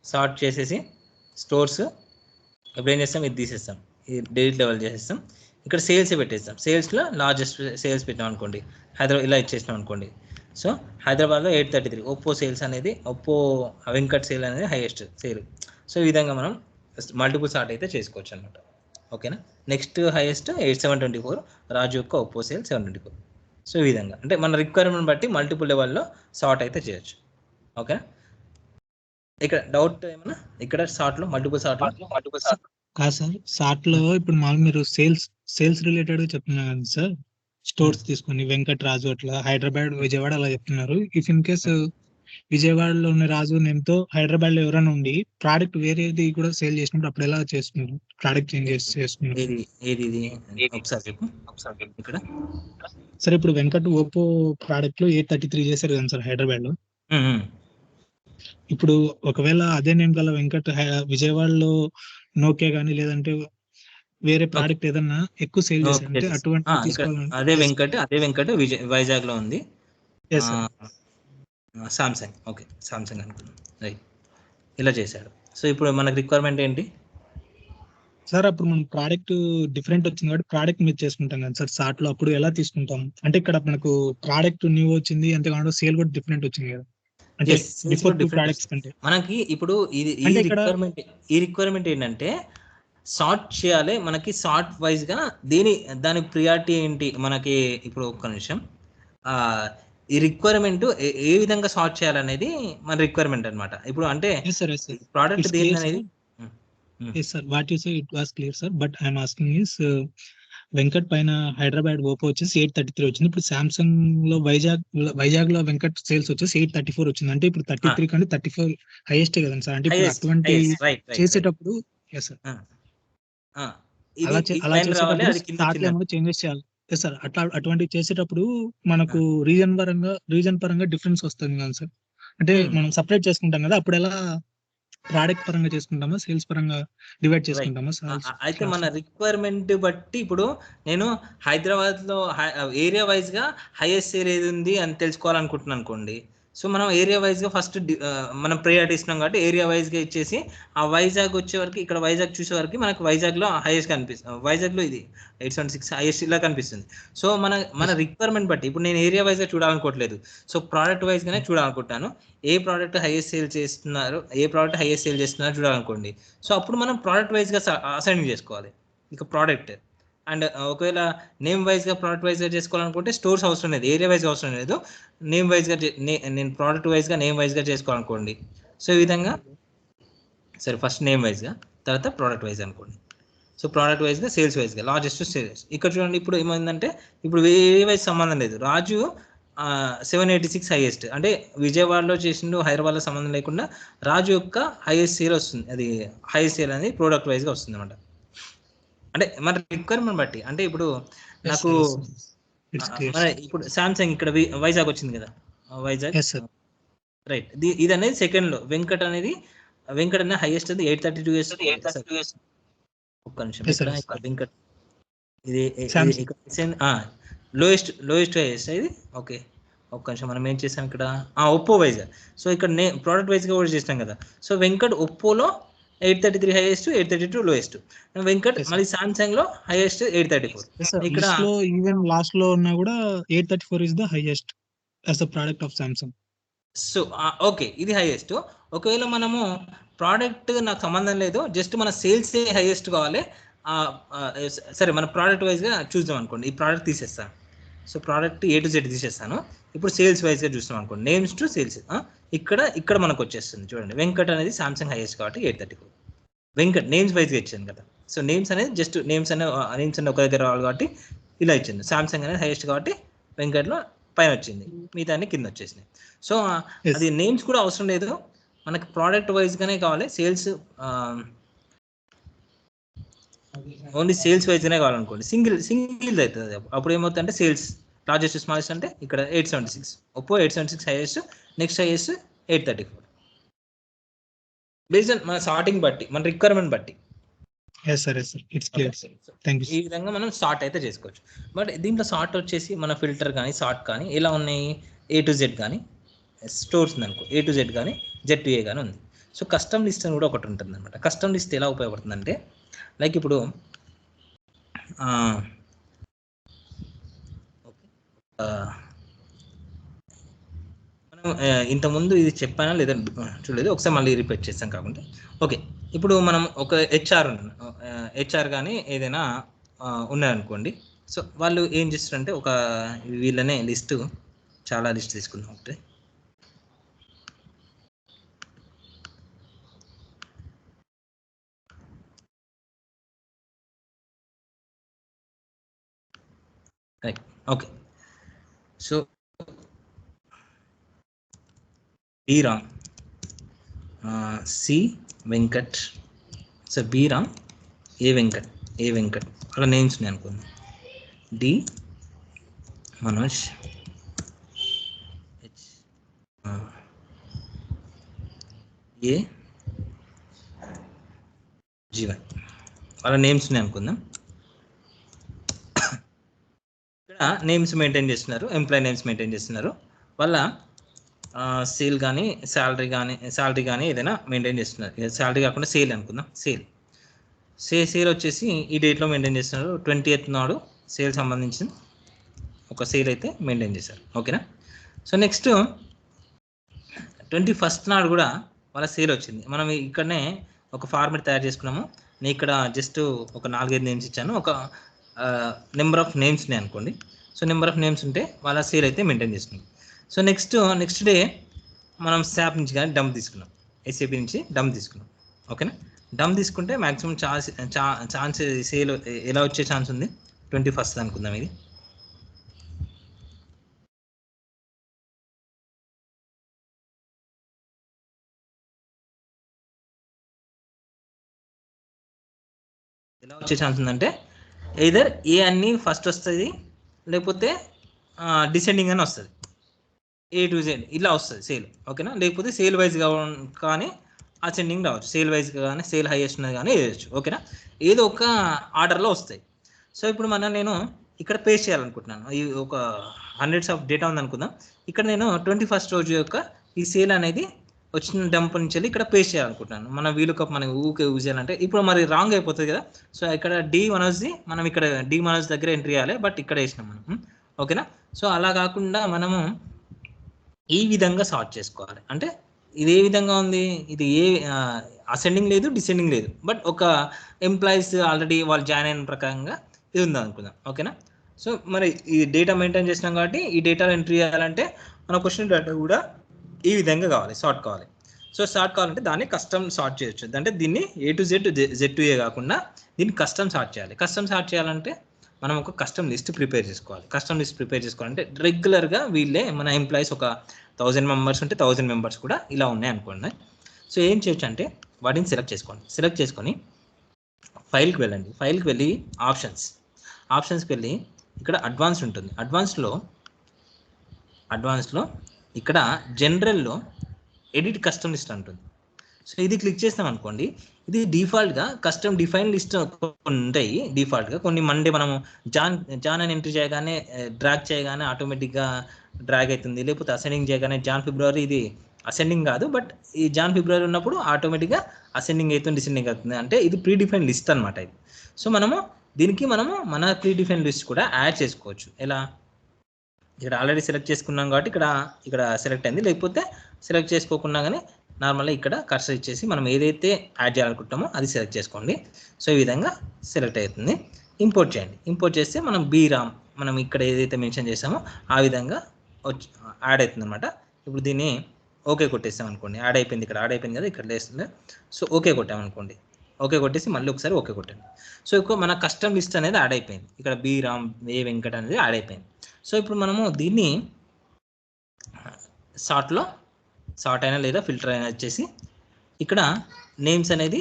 సార్ట్ చేసేసి స్టోర్స్ ఇప్పుడు ఏం చేస్తాం, ఇది తీసేస్తాం, ఇది డెలిట్ లెవెల్ చేసేస్తాం, ఇక్కడ సేల్స్ పెట్టేస్తాం. సేల్స్లో లార్జెస్ట్ సేల్స్ పెట్టాం అనుకోండి, ఇలా ఇచ్చేసినాం అనుకోండి. సో హైదరాబాద్లో 833 ఒప్పో సేల్స్ అనేది, ఒప్పో వెంకట్ సేల్ అనేది హైయెస్ట్ సేల్. సో ఈ విధంగా మనం మల్టిపుల్ సార్ట్ అయితే చేసుకోవచ్చు అనమాట. ఓకేనా, నెక్స్ట్ హైయెస్ట్ 8724 రాజు యొక్క ఒప్పో సేల్ 724. సో ఈ విధంగా అంటే మన రిక్వైర్మెంట్ బట్టి మల్టిపుల్ లెవెల్లో సార్ట్ అయితే చేయొచ్చు. ఓకే, ఇక్కడ డౌట్ ఏమన్నా, ఇక్కడ సార్ట్ లో మల్టిపుల్ సార్ట్ కాదు సార్, సార్ట్ లో ఇప్పుడు మామూలు మీరు సేల్స్ రిలేటెడ్ చెప్తున్నారు కదా సార్, స్టోర్స్ తీసుకొని వెంకట్ రాజు అట్లా హైదరాబాద్ విజయవాడ అలా చెప్తున్నారు. ఇఫ్ ఇన్ కేస్ విజయవాడలో ఉన్న రాజు నేమ్ తో హైదరాబాద్ లో ఎవరైనా ఉండి ప్రోడక్ట్ వేరేది కూడా సేల్ చేసినప్పుడు అప్పుడు ఎలా చేస్తున్నారు, ప్రోడక్ట్ చేంజ్ చేసుకున్నారు? ఇక్కడ సార్ ఇప్పుడు వెంకట్ ఓప్పో ప్రోడక్ట్ లో 833 చేశారు కదా సార్ హైదరాబాద్ లో. ఇప్పుడు ఒకవేళ అదే నేమ్ గల వెంకట్ విజయవాడలో నోకియా గానీ లేదంటే వేరే ప్రోడక్ట్ ఏదన్నా ఎక్కువ సేల్ చేశారంటే అటువంటి తీసుకోవాలంటే అదే వెంకట్ వైజాగ్ లో ఉంది, సామ్సంగ్. ఓకే, సామ్సంగ్ అనుకున్నాం, రైట్, ఇలా చేశాడు. సో ఇప్పుడు మనకు రిక్వైర్మెంట్ ఏంటి సార్? అప్పుడు మనం ప్రోడక్ట్ డిఫరెంట్ వచ్చింది కాబట్టి ప్రోడక్ట్ మీద చేసుకుంటాం కదా సార్ సార్ట్ లో, అప్పుడు ఎలా తీసుకుంటాం అంటే ఇక్కడ మనకు ప్రోడక్ట్ న్యూ వచ్చింది, అంతేకాకుండా సేల్ కూడా డిఫరెంట్ వచ్చింది కదా, అంటే మనకి ఇప్పుడు ఈ రిక్వైర్మెంట్ ఏంటంటే సార్ట్ చేయాలి. మనకి సార్ట్ వైజ్ గా దాని ప్రియారిటీ ఏంటి మనకి, ఇప్పుడు ఒక్క నిమిషం, ఈ రిక్వైర్మెంట్ ఏ విధంగా సార్ట్ చేయాలనేది మన రిక్వైర్మెంట్ అనమాట. ఇప్పుడు అంటే ప్రోడక్ట్ దేని అనేది what you say it was clear sir, but I'm asking is Venkat పైన హైదరాబాద్ ఓపో వచ్చేసి 833 వచ్చింది. ఇప్పుడు సామ్సంగ్ లో వైజాగ్ లో వెంకట్ సేల్స్ వచ్చేసి 834 వచ్చింది. అంటే ఇప్పుడు 33 కంటే 34 హైయెస్ట్ కదా సార్. అంటే ఇప్పుడు అటువంటి చేసేటప్పుడు ఇది ఇది అలా పైన రావాలి, చేసేటప్పుడు అది కింద స్టార్ట్‌లో వచ్చిందని. ఏమైనా చేంజెస్ చేయాలి. Yes sir. అటువంటివి చేసేటప్పుడు ఆ! మనకు రీజన్ పరంగా డిఫరెన్స్ వస్తుంది కదా సార్. అంటే హ్మ్. మనం సెపరేట్ చేసుకుంటాం కదా! అప్పుడెలా ప్రాడక్ట్ పరంగా చేసుకుంటామా? సేల్స్ పరంగా డివైడ్ రైట్. చేసుకుంటామా సాల్స్ అయితే మన క్లాస్‌ని? రిక్వైర్మెంట్ బట్టి ఇప్పుడు నేను హైదరాబాద్‌లో ఏరియా వైస్‌గా హైయెస్ట్ సేల్ ఏదుంది అని తెలుసుకోవాలనుకుంటున్నాననుకోండి. సో, మనం ఏరియా వైస్‌గా ఫస్ట్ మనం ప్రయారిటీ ఇస్తున్నాం కాబట్టి ఏరియా వైస్‌గా ఇచ్చేసి, ఆ వైజాగ్ వచ్చేవరకు ఇక్కడ వైజాగ్ చూసేవరకి మనకు వైజాగ్‌లో హైయెస్ట్ కనిపిస్తుంది. వైజాగ్‌లో ఇది 876 హైయెస్ట్ ఇలా కనిపిస్తుంది. సో, మన యెస్. రిక్వైర్మెంట్ బట్టి ఇప్పుడు నేను ఏరియా వైస్‌గా చూడాలనుకోవట్లేదు. సో, ప్రొడక్ట్ వైస్‌గానే చూడాలనుకుంటున్నాను. ఏ ప్రొడక్ట్ హైయెస్ట్ సేల్ చేస్తున్నారు, ఏ ప్రొడక్ట్ హైయెస్ట్ సేల్ చేస్తున్నారో చూడాలనుకోండి. సో, అప్పుడు మనం ప్రొడక్ట్ వైస్‌గా అసైన్ చేసుకోవాలి. ఇక ప్రొడక్ట్ అండ్ ఒకవేళ నేమ్ వైస్‌గా, ప్రొడక్ట్ వైస్‌గా చేసుకోవాలనుకుంటే స్టోర్స్ అవసరం లేదు. ఏరియా వైస్‌గా అవసరం లేదు. నేమ్ వైస్‌గా నేను ప్రొడక్ట్ వైస్‌గా, నేమ్ వైస్‌గా చేసుకోవాలనుకోండి. సో, ఈ విధంగా సరే ఫస్ట్ నేమ్ వైస్‌గా, తర్వాత ప్రొడక్ట్ వైస్ అనుకోండి. సో, ప్రొడక్ట్ వైస్‌గా, సేల్స్ వైస్‌గా, లార్జెస్ట్ టు సేల్స్. ఇక్కడ చూడండి ఇప్పుడు ఏమైందంటే, ఇప్పుడు ఏ వైస్ సంబంధం లేదు. రాజు 786 హైయెస్ట్. అంటే విజయవాడలో చేసిండు, హైదరాబాద్‌లో సంబంధం లేకుండా రాజు యొక్క హైయెస్ట్ సేల్ వస్తుంది. అది హైయెస్ట్ సేల్ అనేది ప్రొడక్ట్ వైస్‌గా వస్తుందన్నమాట. అంటే మన రిక్వైర్మెంట్ బట్టి. అంటే ఇప్పుడు యెస్ నాకు sir. Yes sir. It's clear మన సార్. ఇప్పుడు సామ్‌సంగ్ ఇక్కడ వైజాగ్ వచ్చింది కదా! Vizag yes sir. రైట్. ఇదనేది సెకండ్‌లో. వెంకట్ అనే హైయెస్ట్ అది 832 ఇయర్స్ సారీ ఒక్క నిమిషం. యెస్ ఇక్కడ సార్. యెస్. ఇక్కడ వెంకట్ ఇది సామ్‌సంగ్. ఇక్కడ లోయెస్ట్ హైయెస్ట్ ఇది. ఓకే. ఒక్క నిమిషం మనం ఏం చేసాం ఇక్కడ ఒప్పో వైజాగ్. సో, ఇక్కడ ప్రొడక్ట్ వైస్‌గా కూడా చేసినాం కదా! సో, వెంకట్ ఒప్పోలో 833 highest, 832 lowest. Venkat yes sir. మళ్ళీ సామ్‌సంగ్‌లో హైయెస్ట్ 834. Yes sir. ఇక్కడ లిస్ట్‌లో ఈవెన్ లాస్ట్‌లో ఉన్నా గూడా 834 is the highest as a product of Samsung. So, okay. ఇది హైయెస్ట్. ఒకవేళ మనము ప్రొడక్ట్ నాకు సంబంధం లేదు. జస్ట్ మన సేల్సే హైయెస్ట్ కావాలి. సరే మన ప్రొడక్ట్ వైస్‌గా చూద్దాం అనుకోండి. ఈ ప్రొడక్ట్ తీసేస్తాను. So, product A to Z తీసేస్తాను. ఇప్పుడు సేల్స్ వైస్‌గా చూస్తున్నాం అనుకోండి. Names to sales. ఇక్కడ మనకొచ్చేస్తుంది చూడండి. వెంకట్ అనేది సామ్‌సంగ్ హైయెస్ట్ కాబట్టి 834. వెంకట్ నేమ్స్ వైస్‌గా ఇచ్చాను కదా! సో, నేమ్స్ అనేది జస్ట్ నేమ్స్ అన్ని ఒక దగ్గర రావాలి కాబట్టి ఇలా ఇచ్చింది. సామ్‌సంగ్ అనేది హైయెస్ట్ కాబట్టి వెంకట్‌లో పైనొచ్చింది. మిగతాయన్ని కిందొచ్చేసినాయి. So, yes. అది నేమ్స్ కూడా అవసరం లేదు. మనకి ప్రొడక్ట్ వైస్‌గానే కావాలి. ఆహ్, ఓన్లీ సేల్స్ వైస్‌గానే కావాలనుకోండి. సింగిల్‌ది అయితది. అప్పుడు ఏమవుతుందంటే సేల్స్ లార్జెస్ట్ టు స్మాలెస్ట్ అంటే ఇక్కడ 876. Oppo 876 highest. Next highest 834. Based on మన సార్టింగ్ బట్టి, మన రిక్వైర్మెంట్ బట్టి. Yes sir. Yes sir. It's okay. Clear sir. Thank you ఈ సార్. విధంగా మనం సార్ట్ అయితే చేసుకోవచ్చు. బట్ దీంట్లో సార్ట్ వచ్చేసి మన ఫిల్టర్ కానీ, సార్ట్ కానీ ఎలా ఉన్నాయి? ఏ టు జెడ్ కానీ, స్టోర్స్ ఉందనుకో ఏ టు జెడ్ కానీ, జెడ్ టు ఏ కానీ ఉంది. సో, కస్టమ్ లిస్ట్ అని కూడా ఒకటి ఉంటుందన్నమాట. కస్టమ్ లిస్ట్ ఎలా ఉపయోగపడుతుందంటే, లైక్ ఇప్పుడు ఆహ్, ఓకే. ఆహ్, మనం ఇంతకుముందు ఇది చెప్పానా లేదా చూడలేదు. ఒకసారి మళ్ళీ రిపీట్ చేస్తాం కాకుండా. ఓకే. ఇప్పుడు మనం ఒక హెచ్ఆర్ గాని ఏదైనా ఉన్నారనుకోండి. సో, వాళ్ళు ఏం చేస్తారంటే వీళ్ళనే చాలా లిస్ట్ తీసుకుందాం ఒకటి. Right. Okay. So, B Ram, C Venkat, so B Ram, A Venkat అలా నేమ్స్ ఉన్నాయి అనుకోండి. D Manoj, H A Jeevan వాళ్ళ నేమ్స్ ఉన్నాయి అనుకుందాం. ఇక్కడ నేమ్స్ మెయింటైన్ చేస్తున్నారు. ఎంప్లాయీ నేమ్స్ మెయింటైన్ చేస్తున్నారు. వాళ్ళ సేల్ కానీ శాలరీ కానీ ఏదైనా మెయింటైన్ చేస్తున్నారు. శాలరీ కాకుండా సేల్ అనుకుందాం. సేల్ వచ్చేసి ఈ డేట్లో మెయింటైన్ చేస్తున్నారు. 20th నాడు సేల్ సంబంధించిన ఒక సేల్ అయితే మెయింటైన్ చేశారు. ఓకేనా? సో, నెక్స్ట్ 21st నాడు కూడా వాళ్ళ సేల్ వచ్చింది. మనం ఇక్కడనే ఒక ఫార్మెట్ తయారు చేసుకున్నాము. నేను ఇక్కడ జస్ట్ ఒక 4, 5 నేమ్స్ ఇచ్చాను. ఒక నెంబర్ ఆఫ్ నేమ్స్ ఉన్నాయి అనుకోండి. సో, నెంబర్ ఆఫ్ నేమ్స్ ఉంటే వాళ్ళ సేల్ అయితే మెయింటైన్ చేస్తుంది. సో, నెక్స్ట్ డే మనం స్యాప్ నుంచి కానీ డంప్ తీసుకున్నాం. ఎస్ఏపి నుంచి డంప్ తీసుకున్నాం. ఓకేనా? డంప్ తీసుకుంటే మ్యాక్సిమం ఛాన్స్ సేల్ ఎలా వచ్చే ఛాన్స్ ఉంది? 21st అనుకుందాం ఇది. ఎలా వచ్చే ఛాన్స్ ఉందంటే ఎయిదర్ ఏ అన్ని ఫస్ట్ వస్తుంది, లేకపోతే డిసెండింగ్ అని వస్తుంది, ఏ టు జెడ్ ఇలా వస్తుంది సేల్, ఓకేనా. లేకపోతే సేల్ వైజ్ కానీ అసెండింగ్ రావచ్చు, సేల్ వైజ్ కానీ సేల్ హైయెస్ట్ ఉన్నది కానీ వేయచ్చు, ఓకేనా. ఏదో ఒక ఆర్డర్లో వస్తాయి. సో ఇప్పుడు నేను ఇక్కడ పేస్ట్ చేయాలనుకుంటున్నాను. ఈ ఒక హండ్రెడ్స్ ఆఫ్ డేటా ఉంది అనుకుందాం. ఇక్కడ నేను 21st రోజు యొక్క ఈ సేల్ అనేది వచ్చిన డంప్ నుంచి వెళ్ళి ఇక్కడ పేస్ట్ చేయాలనుకుంటున్నాను. మన వీలుకప్ మనకి ఊకే యూజ్ చేయాలంటే ఇప్పుడు మరి రాంగ్ అయిపోతుంది కదా. సో ఇక్కడ డి మనోజ్ది మనం ఇక్కడ డి మనోజ్ దగ్గర ఎంట్రీ చేయాలి, బట్ ఇక్కడ వేసినాం మనం, ఓకేనా. సో అలా కాకుండా మనము ఈ విధంగా సార్ట్ చేసుకోవాలి. అంటే ఇది ఏ విధంగా ఉంది, ఇది ఏ అసెండింగ్ లేదు, డిసెండింగ్ లేదు, బట్ ఒక ఎంప్లాయీస్ ఆల్రెడీ వాళ్ళు జాయిన్ అయిన ప్రకారంగా ఇది ఉంది అనుకుందాం, ఓకేనా. సో మరి ఈ డేటా మెయింటైన్ చేసినాం కాబట్టి ఈ డేటాలో ఎంట్రీ చేయాలంటే మన క్వశ్చన్ డేటా కూడా ఈ విధంగా కావాలి, సార్ట్ కావాలి. సో సార్ట్ కావాలంటే దాన్ని కస్టమ్ సార్ట్ చేయొచ్చు. అంటే దీన్ని ఏ టు జెడ్ టు ఏ కాకుండా దీన్ని కస్టమ్ సార్ట్ చేయాలి. కస్టమ్ సార్ట్ చేయాలంటే మనం ఒక కస్టమ్ లిస్ట్ ప్రిపేర్ చేసుకోవాలి. కస్టమ్ లిస్ట్ ప్రిపేర్ చేసుకోవాలంటే రెగ్యులర్గా వీళ్ళే మన ఎంప్లాయీస్ ఒక 1000 మెంబర్స్ ఉంటే 1000 మెంబర్స్ కూడా ఇలా ఉన్నాయి అనుకోండి. సో ఏం చేయొచ్చు అంటే వాటిని సెలెక్ట్ చేసుకోండి. సెలెక్ట్ చేసుకొని ఫైల్కి వెళ్ళండి. ఫైల్కి వెళ్ళి ఆప్షన్స్కి వెళ్ళి ఇక్కడ అడ్వాన్స్ ఉంటుంది. అడ్వాన్స్లో ఇక్కడ జనరల్లో ఎడిట్ కస్టమ్ లిస్ట్ ఉంటుంది. సో ఇది క్లిక్ చేస్తాం అనుకోండి, ఇది డిఫాల్ట్గా కస్టమ్ డిఫైన్ లిస్ట్ ఉంటాయి. డిఫాల్ట్గా కొన్ని మండే మనము జాన్ అని ఎంట్రీ చేయగానే డ్రాగ్ చేయగానే ఆటోమేటిక్గా డ్రాగ్ అవుతుంది, లేకపోతే అసెండింగ్ చేయగానే జాన్ ఫిబ్రవరి ఇది అసెండింగ్ కాదు, బట్ ఈ జాన్ ఫిబ్రవరి ఉన్నప్పుడు ఆటోమేటిక్గా అసెండింగ్ అవుతుంది, డిసెండింగ్ అవుతుంది. అంటే ఇది ప్రీ డిఫైన్ లిస్ట్ అనమాట ఇది. సో దీనికి మన ప్రీ డిఫైన్ లిస్ట్ కూడా యాడ్ చేసుకోవచ్చు. ఎలా, ఇక్కడ ఆల్రెడీ సెలెక్ట్ చేసుకున్నాం కాబట్టి ఇక్కడ సెలెక్ట్ అయింది, లేకపోతే సెలెక్ట్ చేసుకోకుండా కానీ నార్మల్గా ఇక్కడ కర్సర్ ఇచ్చేసి మనం ఏదైతే యాడ్ చేయాలనుకుంటామో అది సెలెక్ట్ చేసుకోండి. సో ఈ విధంగా సెలెక్ట్ అవుతుంది. ఇంపోర్ట్ చేయండి. ఇంపోర్ట్ చేస్తే మనం బీరామ్ మనం ఇక్కడ ఏదైతే మెన్షన్ చేసామో ఆ విధంగా యాడ్ అవుతుంది అనమాట. ఇప్పుడు దీన్ని ఓకే కొట్టేస్తాం అనుకోండి, యాడ్ అయిపోయింది. ఇక్కడ యాడ్ అయిపోయింది కదా, ఇక్కడ లేస్తుంది. సో ఓకే కొట్టామనుకోండి, ఓకే కొట్టేసి మళ్ళీ ఒకసారి ఓకే కొట్టండి. సో ఇప్పుడు మన కస్టమ్ లిస్ట్ అనేది యాడ్ అయిపోయింది. ఇక్కడ బీరామ్ ఏ వెంకట్ అనేది యాడ్ అయిపోయింది. సో ఇప్పుడు మనము దీన్ని సార్ట్ అయినా లేదా ఫిల్టర్ అయినా వచ్చేసి ఇక్కడ నేమ్స్ అనేది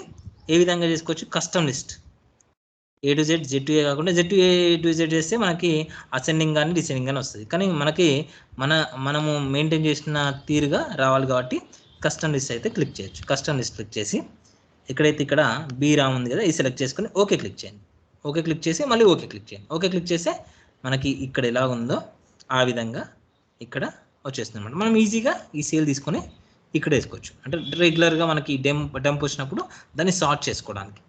ఏ విధంగా చేసుకోవచ్చు, custom list A to Z to A కాకుండా ఏ టు జెడ్ చేస్తే మనకి అసెండింగ్ కానీ డిసెండింగ్ కానీ వస్తుంది. కానీ మనకి మనము మెయింటైన్ చేసిన తీరుగా రావాలి కాబట్టి కస్టమ్ లిస్ట్ అయితే క్లిక్ చేయొచ్చు. కస్టమ్ లిస్ట్ క్లిక్ చేసి ఎక్కడైతే ఇక్కడ బీరామ్ ఉంది కదా ఇది సెలెక్ట్ చేసుకొని ఓకే క్లిక్ చేయండి. ఓకే క్లిక్ చేసి మళ్ళీ ఓకే క్లిక్ చేయండి. ఓకే క్లిక్ చేస్తే మనకి ఇక్కడ ఎలా ఉందో ఆ విధంగా ఇక్కడ వచ్చేస్తుంది అనమాట. మనం ఈజీగా ఈ సేల్ తీసుకొని ఇక్కడ వేసుకోవచ్చు. అంటే రెగ్యులర్గా మనకి డంప్ వచ్చినప్పుడు దాన్ని సార్ట్ చేసుకోవడానికి,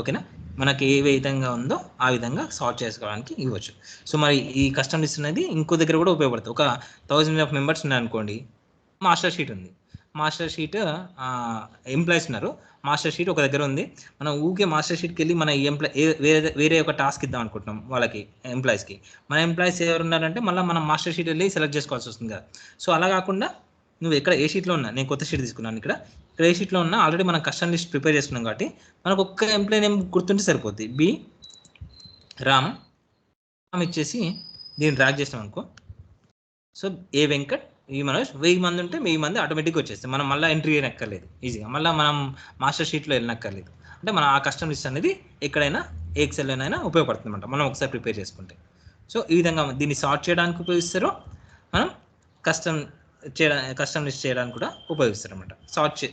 ఓకేనా. మనకి ఏ విధంగా ఉందో ఆ విధంగా సార్ట్ చేసుకోవడానికి ఇవ్వచ్చు. సో మరి ఈ కస్టమ్ లిస్ట్ అనేది ఇంకో దగ్గర కూడా ఉపయోగపడుతుంది. ఒక 1000 మెంబర్స్ ఉన్నాయనుకోండి, మాస్టర్ షీట్ ఉంది. మాస్టర్ షీట్ ఎంప్లాయీస్ ఉన్నారు, మాస్టర్ షీట్ ఒక దగ్గర ఉంది. మనం ఊకే మాస్టర్ షీట్కి వెళ్ళి మన వేరే ఒక టాస్క్ ఇద్దాం అనుకుంటున్నాం వాళ్ళకి ఎంప్లాయీస్కి. మన ఎంప్లాయీస్ ఎవరు ఉన్నారంటే మళ్ళీ మనం మాస్టర్ షీట్ వెళ్ళి సెలెక్ట్ చేసుకోవాల్సి వస్తుంది కదా. సో అలా కాకుండా నువ్వు ఎక్కడ ఏ షీట్లో ఉన్నా, నేను కొత్త షీట్ తీసుకున్నాను, ఇక్కడ ఏ షీట్లో ఉన్నా ఆల్రెడీ మనం కస్టమ్ లిస్ట్ ప్రిపేర్ చేసుకున్నాం కాబట్టి మనకు ఒక్క ఎంప్లాయీ నేమ్ గుర్తుంటే సరిపోద్ది. బి రామ్ ఇచ్చేసి దీన్ని డ్రాగ్ చేసాం అనుకో. సో ఏ వెంకట్ ఈ మనోజ్ 1000 మంది ఉంటే 1000 మంది ఆటోమేటిక్గా వచ్చేస్తాయి. మనం మళ్ళీ ఎంట్రీ చేయనక్కర్లేదు, ఈజీగా మళ్ళీ మనం మాస్టర్ షీట్లో వెళ్ళనక్కర్లేదు. అంటే మన ఆ కస్టమ్ లిస్ట్ అనేది ఎక్కడైనా ఎక్సెల్లోనైనా ఉపయోగపడుతుంది అనమాట మనం ఒకసారి ప్రిపేర్ చేసుకుంటే. సో ఈ విధంగా దీన్ని సార్ట్ చేయడానికి ఉపయోగిస్తారు, మనం కస్టమ్ లిస్ట్ చేయడానికి కూడా ఉపయోగిస్తారు అనమాట. సార్ట్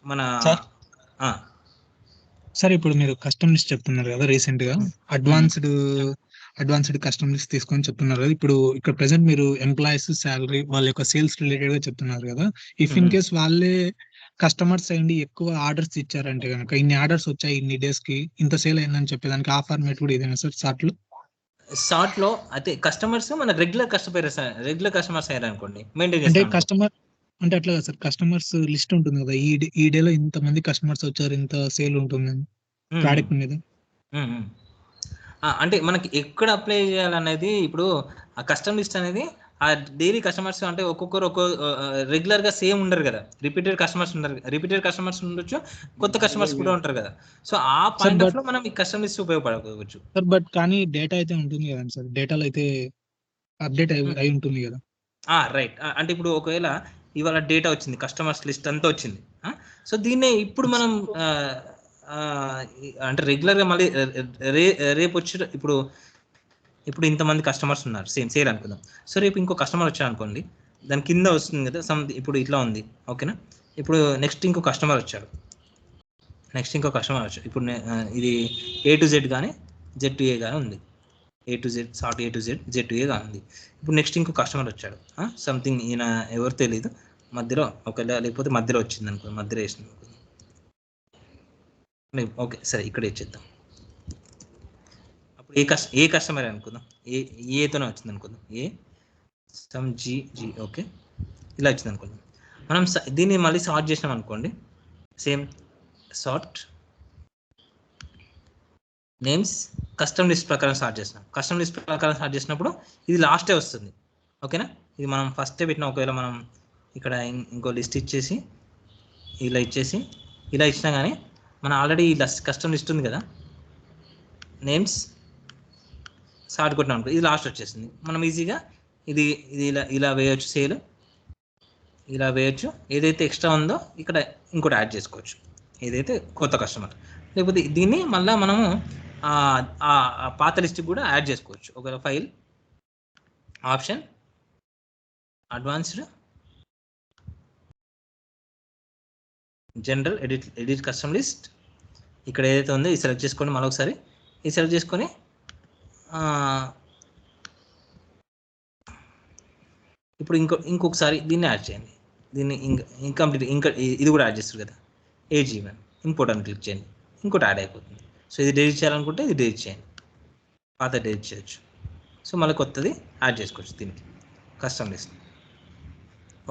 మన సార్ ఇప్పుడు మీరు కస్టమ్ లిస్ట్ చెప్తున్నారు కదా, రీసెంట్ గా అడ్వాన్స్డ్ కస్టమ్ లిస్ట్ తీసుకొని చెప్తున్నారు కదా. ఇప్పుడు ఇక్కడ ప్రెసెంట్ మీరు ఎంప్లాయీస్ శాలరీ వాళ్ళ యొక్క సేల్స్ రిలేటెడ్ గా చెప్తున్నారు కదా. ఇఫ్ ఇన్ కేస్ వాళ్ళే కస్టమర్స్ అయ్యి ఎక్కువ ఆర్డర్స్ ఇచ్చారంటే కనుక, ఇన్ని ఆర్డర్స్ వచ్చాయి ఇన్ని డేస్ కి ఇంత సేల్ అయిందని చెప్పేదానికి ఆ ఫార్మేట్ కూడా ఇదేనా సార్ సార్ట్ లో? అయితే కస్టమర్స్ మన రెగ్యులర్ కస్టమర్స్ అయ్యారు అనుకోండి, మెయింటైన్ అంటే కస్టమర్ అంటే అట్లా కదా సార్, కస్టమర్స్ లిస్ట్ ఉంటుంది కదా, ఈ డేలో ఇంత మంది కస్టమర్స్ వచ్చారు, ఇంత సేల్ ఉంటుంది ప్రోడక్ట్ మీద. అంటే మనకి ఎక్కడ అప్లై చేయాలనేది ఇప్పుడు ఆ కస్టమ్ లిస్ట్ అనేది ఆ డైలీ కస్టమర్స్ అంటే ఒక్కొక్కరు రెగ్యులర్ గా సేమ్ ఉండరు కదా, రిపీటెడ్ కస్టమర్స్ ఉండొచ్చు, కొత్త కస్టమర్స్ కూడా ఉంటారు కదా. సో ఆ పాయింట్ ఆఫ్ లో మనం ఈ కస్టమ్ లిస్ట్ ఉపయోగపడవచ్చు సార్. బట్ కానీ డేటా అయితే ఉంటుంది కదా సార్, డేటాలో అయితే అప్డేట్ అయి ఉంటుంది కదా. రైట్. అంటే ఇప్పుడు ఒకవేళ ఇవాళ డేటా వచ్చింది, కస్టమర్స్ లిస్ట్ అంతా వచ్చింది. సో దీన్నే ఇప్పుడు మనం అంటే రెగ్యులర్గా మళ్ళీ రేపు వచ్చి ఇప్పుడు ఇంతమంది కస్టమర్స్ ఉన్నారు సేల్ అనుకుందాం. సో రేపు ఇంకో కస్టమర్ వచ్చారు అనుకోండి, దాని కింద వస్తుంది కదా ఇప్పుడు ఇట్లా ఉంది ఓకేనా. ఇప్పుడు నెక్స్ట్ ఇంకో కస్టమర్ వచ్చాడు, ఇప్పుడు ఇది A to Z కానీ Z to A కానీ ఉంది, A to Z sort A to Z Z to A కానీ ఉంది. ఇప్పుడు నెక్స్ట్ ఇంకో కస్టమర్ వచ్చాడు, సంథింగ్ ఈయన ఎవరు తెలియదు, మధ్యలో ఒకవేళ లేకపోతే మధ్యలో వచ్చింది అనుకో, మధ్యలో వేసింది అనుకో, ఓకే సరే ఇక్కడ ఇచ్చేద్దాం. అప్పుడు ఏ కస్టమర్ అనుకుందాం, ఏతోనే వచ్చింది అనుకుందాం, ఏ సమ్ జీ ఓకే ఇలా వచ్చింది అనుకుందాం. మనం దీన్ని మళ్ళీ సార్ట్ చేసినాం అనుకోండి, same sort names custom list ప్రకారం స్టార్ట్ చేసినాం. కస్టమ్ లిస్ట్ ప్రకారం స్టార్ట్ చేసినప్పుడు ఇది లాస్టే వస్తుంది ఓకేనా. ఇది మనం ఫస్టే పెట్టిన, ఒకవేళ మనం ఇక్కడ ఇంకో లిస్ట్ ఇచ్చేసి ఇలా ఇచ్చినా కానీ మనం ఆల్రెడీ ఈ కస్టమ్ లిస్ట్ ఉంది కదా, నేమ్స్ స్టార్ట్ కొట్టినాం అనుకో, ఇది లాస్ట్ వచ్చేసింది. మనం ఈజీగా ఇది ఇలా వేయచ్చు, సేల్ ఇలా వేయచ్చు. ఏదైతే ఎక్స్ట్రా ఉందో ఇక్కడ ఇంకోటి యాడ్ చేసుకోవచ్చు, ఏదైతే కొత్త కస్టమర్. లేకపోతే దీన్ని మళ్ళీ మనము పాత లిస్ట్కి కూడా యాడ్ చేసుకోవచ్చు. ఒకవేళ file option advanced general edit custom list, ఇక్కడ ఏదైతే ఉందో ఇది సెలెక్ట్ చేసుకోండి. మరొకసారి ఇది సెలెక్ట్ చేసుకొని ఇప్పుడు ఇంకొకసారి దీన్ని యాడ్ చేయండి. దీన్ని ఇంకంప్లీట్ ఇది కూడా యాడ్ చేస్తారు కదా, AG1 ఇంపోర్ట్ అని క్లిక్ చేయండి, ఇంకోటి యాడ్ అయిపోతుంది. సో ఇది డిలీట్ చేయాలనుకుంటే ఇది డిలీట్ చేయండి, పాత డిలీట్ చేయొచ్చు. సో మళ్ళీ కొత్తది యాడ్ చేసుకోవచ్చు దీనికి కస్టమ్ లిస్ట్,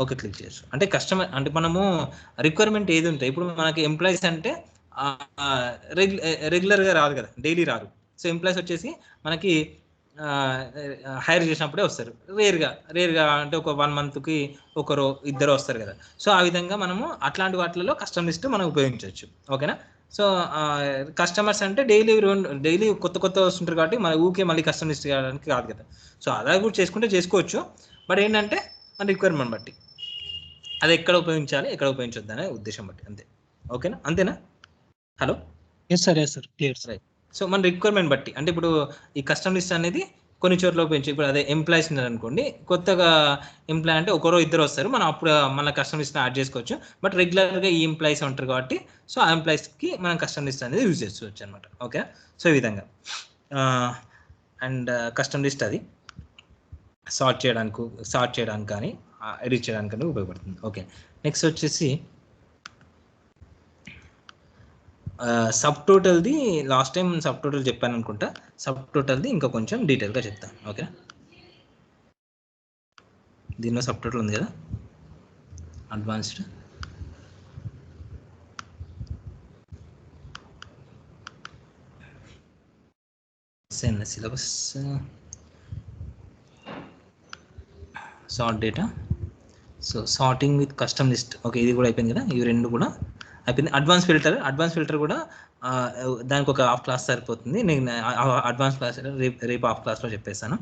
ఓకే క్లిక్ చేయొచ్చు. అంటే కస్టమర్ అంటే మనము రిక్వైర్మెంట్ ఏది ఉంటాయి, ఇప్పుడు మనకి ఎంప్లాయీస్ అంటే రెగ్యులర్గా రాదు కదా, డైలీ రారు. సో ఎంప్లాయీస్ వచ్చేసి మనకి హైర్ చేసినప్పుడే వస్తారు, రేర్గా అంటే ఒక 1 monthకి ఒకరు ఇద్దరు వస్తారు కదా. సో ఆ విధంగా మనము అట్లాంటి వాటిలో కస్టమ్ లిస్ట్ మనం ఉపయోగించవచ్చు ఓకేనా. సో కస్టమర్స్ అంటే డైలీ కొత్త వస్తుంటారు కాబట్టి మన ఊకే మళ్ళీ కస్టమ్ లిస్ట్ చేయడానికి కాదు కదా. సో అలా కూడా చేసుకోవచ్చు. బట్ ఏంటంటే మన రిక్వైర్మెంట్ బట్టి అది ఎక్కడ ఉపయోగించాలి ఎక్కడ ఉపయోగించొద్దు అనే ఉద్దేశం బట్టి, అంతే ఓకేనా. అంతేనా? Hello, yes sir clear. Right. So మన రిక్వైర్మెంట్ బట్టి, అంటే ఇప్పుడు ఈ కస్టమ్ లిస్ట్ అనేది కొన్ని చోట్ల ఉపయోగించి, ఇప్పుడు అదే ఎంప్లాయీస్ ఉన్నారనుకోండి, కొత్తగా ఎంప్లాయ్ అంటే ఒకరో ఇద్దరు వస్తారు, మనం అప్పుడు మన కస్టమ్ లిస్ట్ యాడ్ చేసుకోవచ్చు. బట్ రెగ్యులర్గా ఈ ఎంప్లాయీస్ ఉంటారు కాబట్టి సో ఆ ఎంప్లాయీస్కి మనం కస్టమ్ లిస్ట్ అనేది యూజ్ చేసుకోవచ్చు అనమాట ఓకే. సో ఈ విధంగా అండ్ కస్టమ్ లిస్ట్ అది సార్ట్ చేయడానికి కానీ ఎడిట్ చేయడానికి కానీ ఉపయోగపడుతుంది ఓకే. నెక్స్ట్ వచ్చేసి సబ్ టోటల్ది లాస్ట్ టైం సబ్ టోటల్ చెప్పాను అనుకుంటా, సబ్ టోటల్ది ఇంకా కొంచెం డీటెయిల్గా చెప్తాను ఓకే. దీనిలో సబ్ టోటల్ ఉంది కదా, advanced syllabus sort data, so sorting with custom list okay, ఇది కూడా అయిపోయింది కదా, ఇవి రెండు కూడా అయిపోయింది. అడ్వాన్స్ ఫిల్టర్ కూడా దానికి ఒక హాఫ్ క్లాస్ సరిపోతుంది. నేను అడ్వాన్స్ క్లాస్ రేపు హాఫ్ క్లాస్లో చెప్పేస్తాను.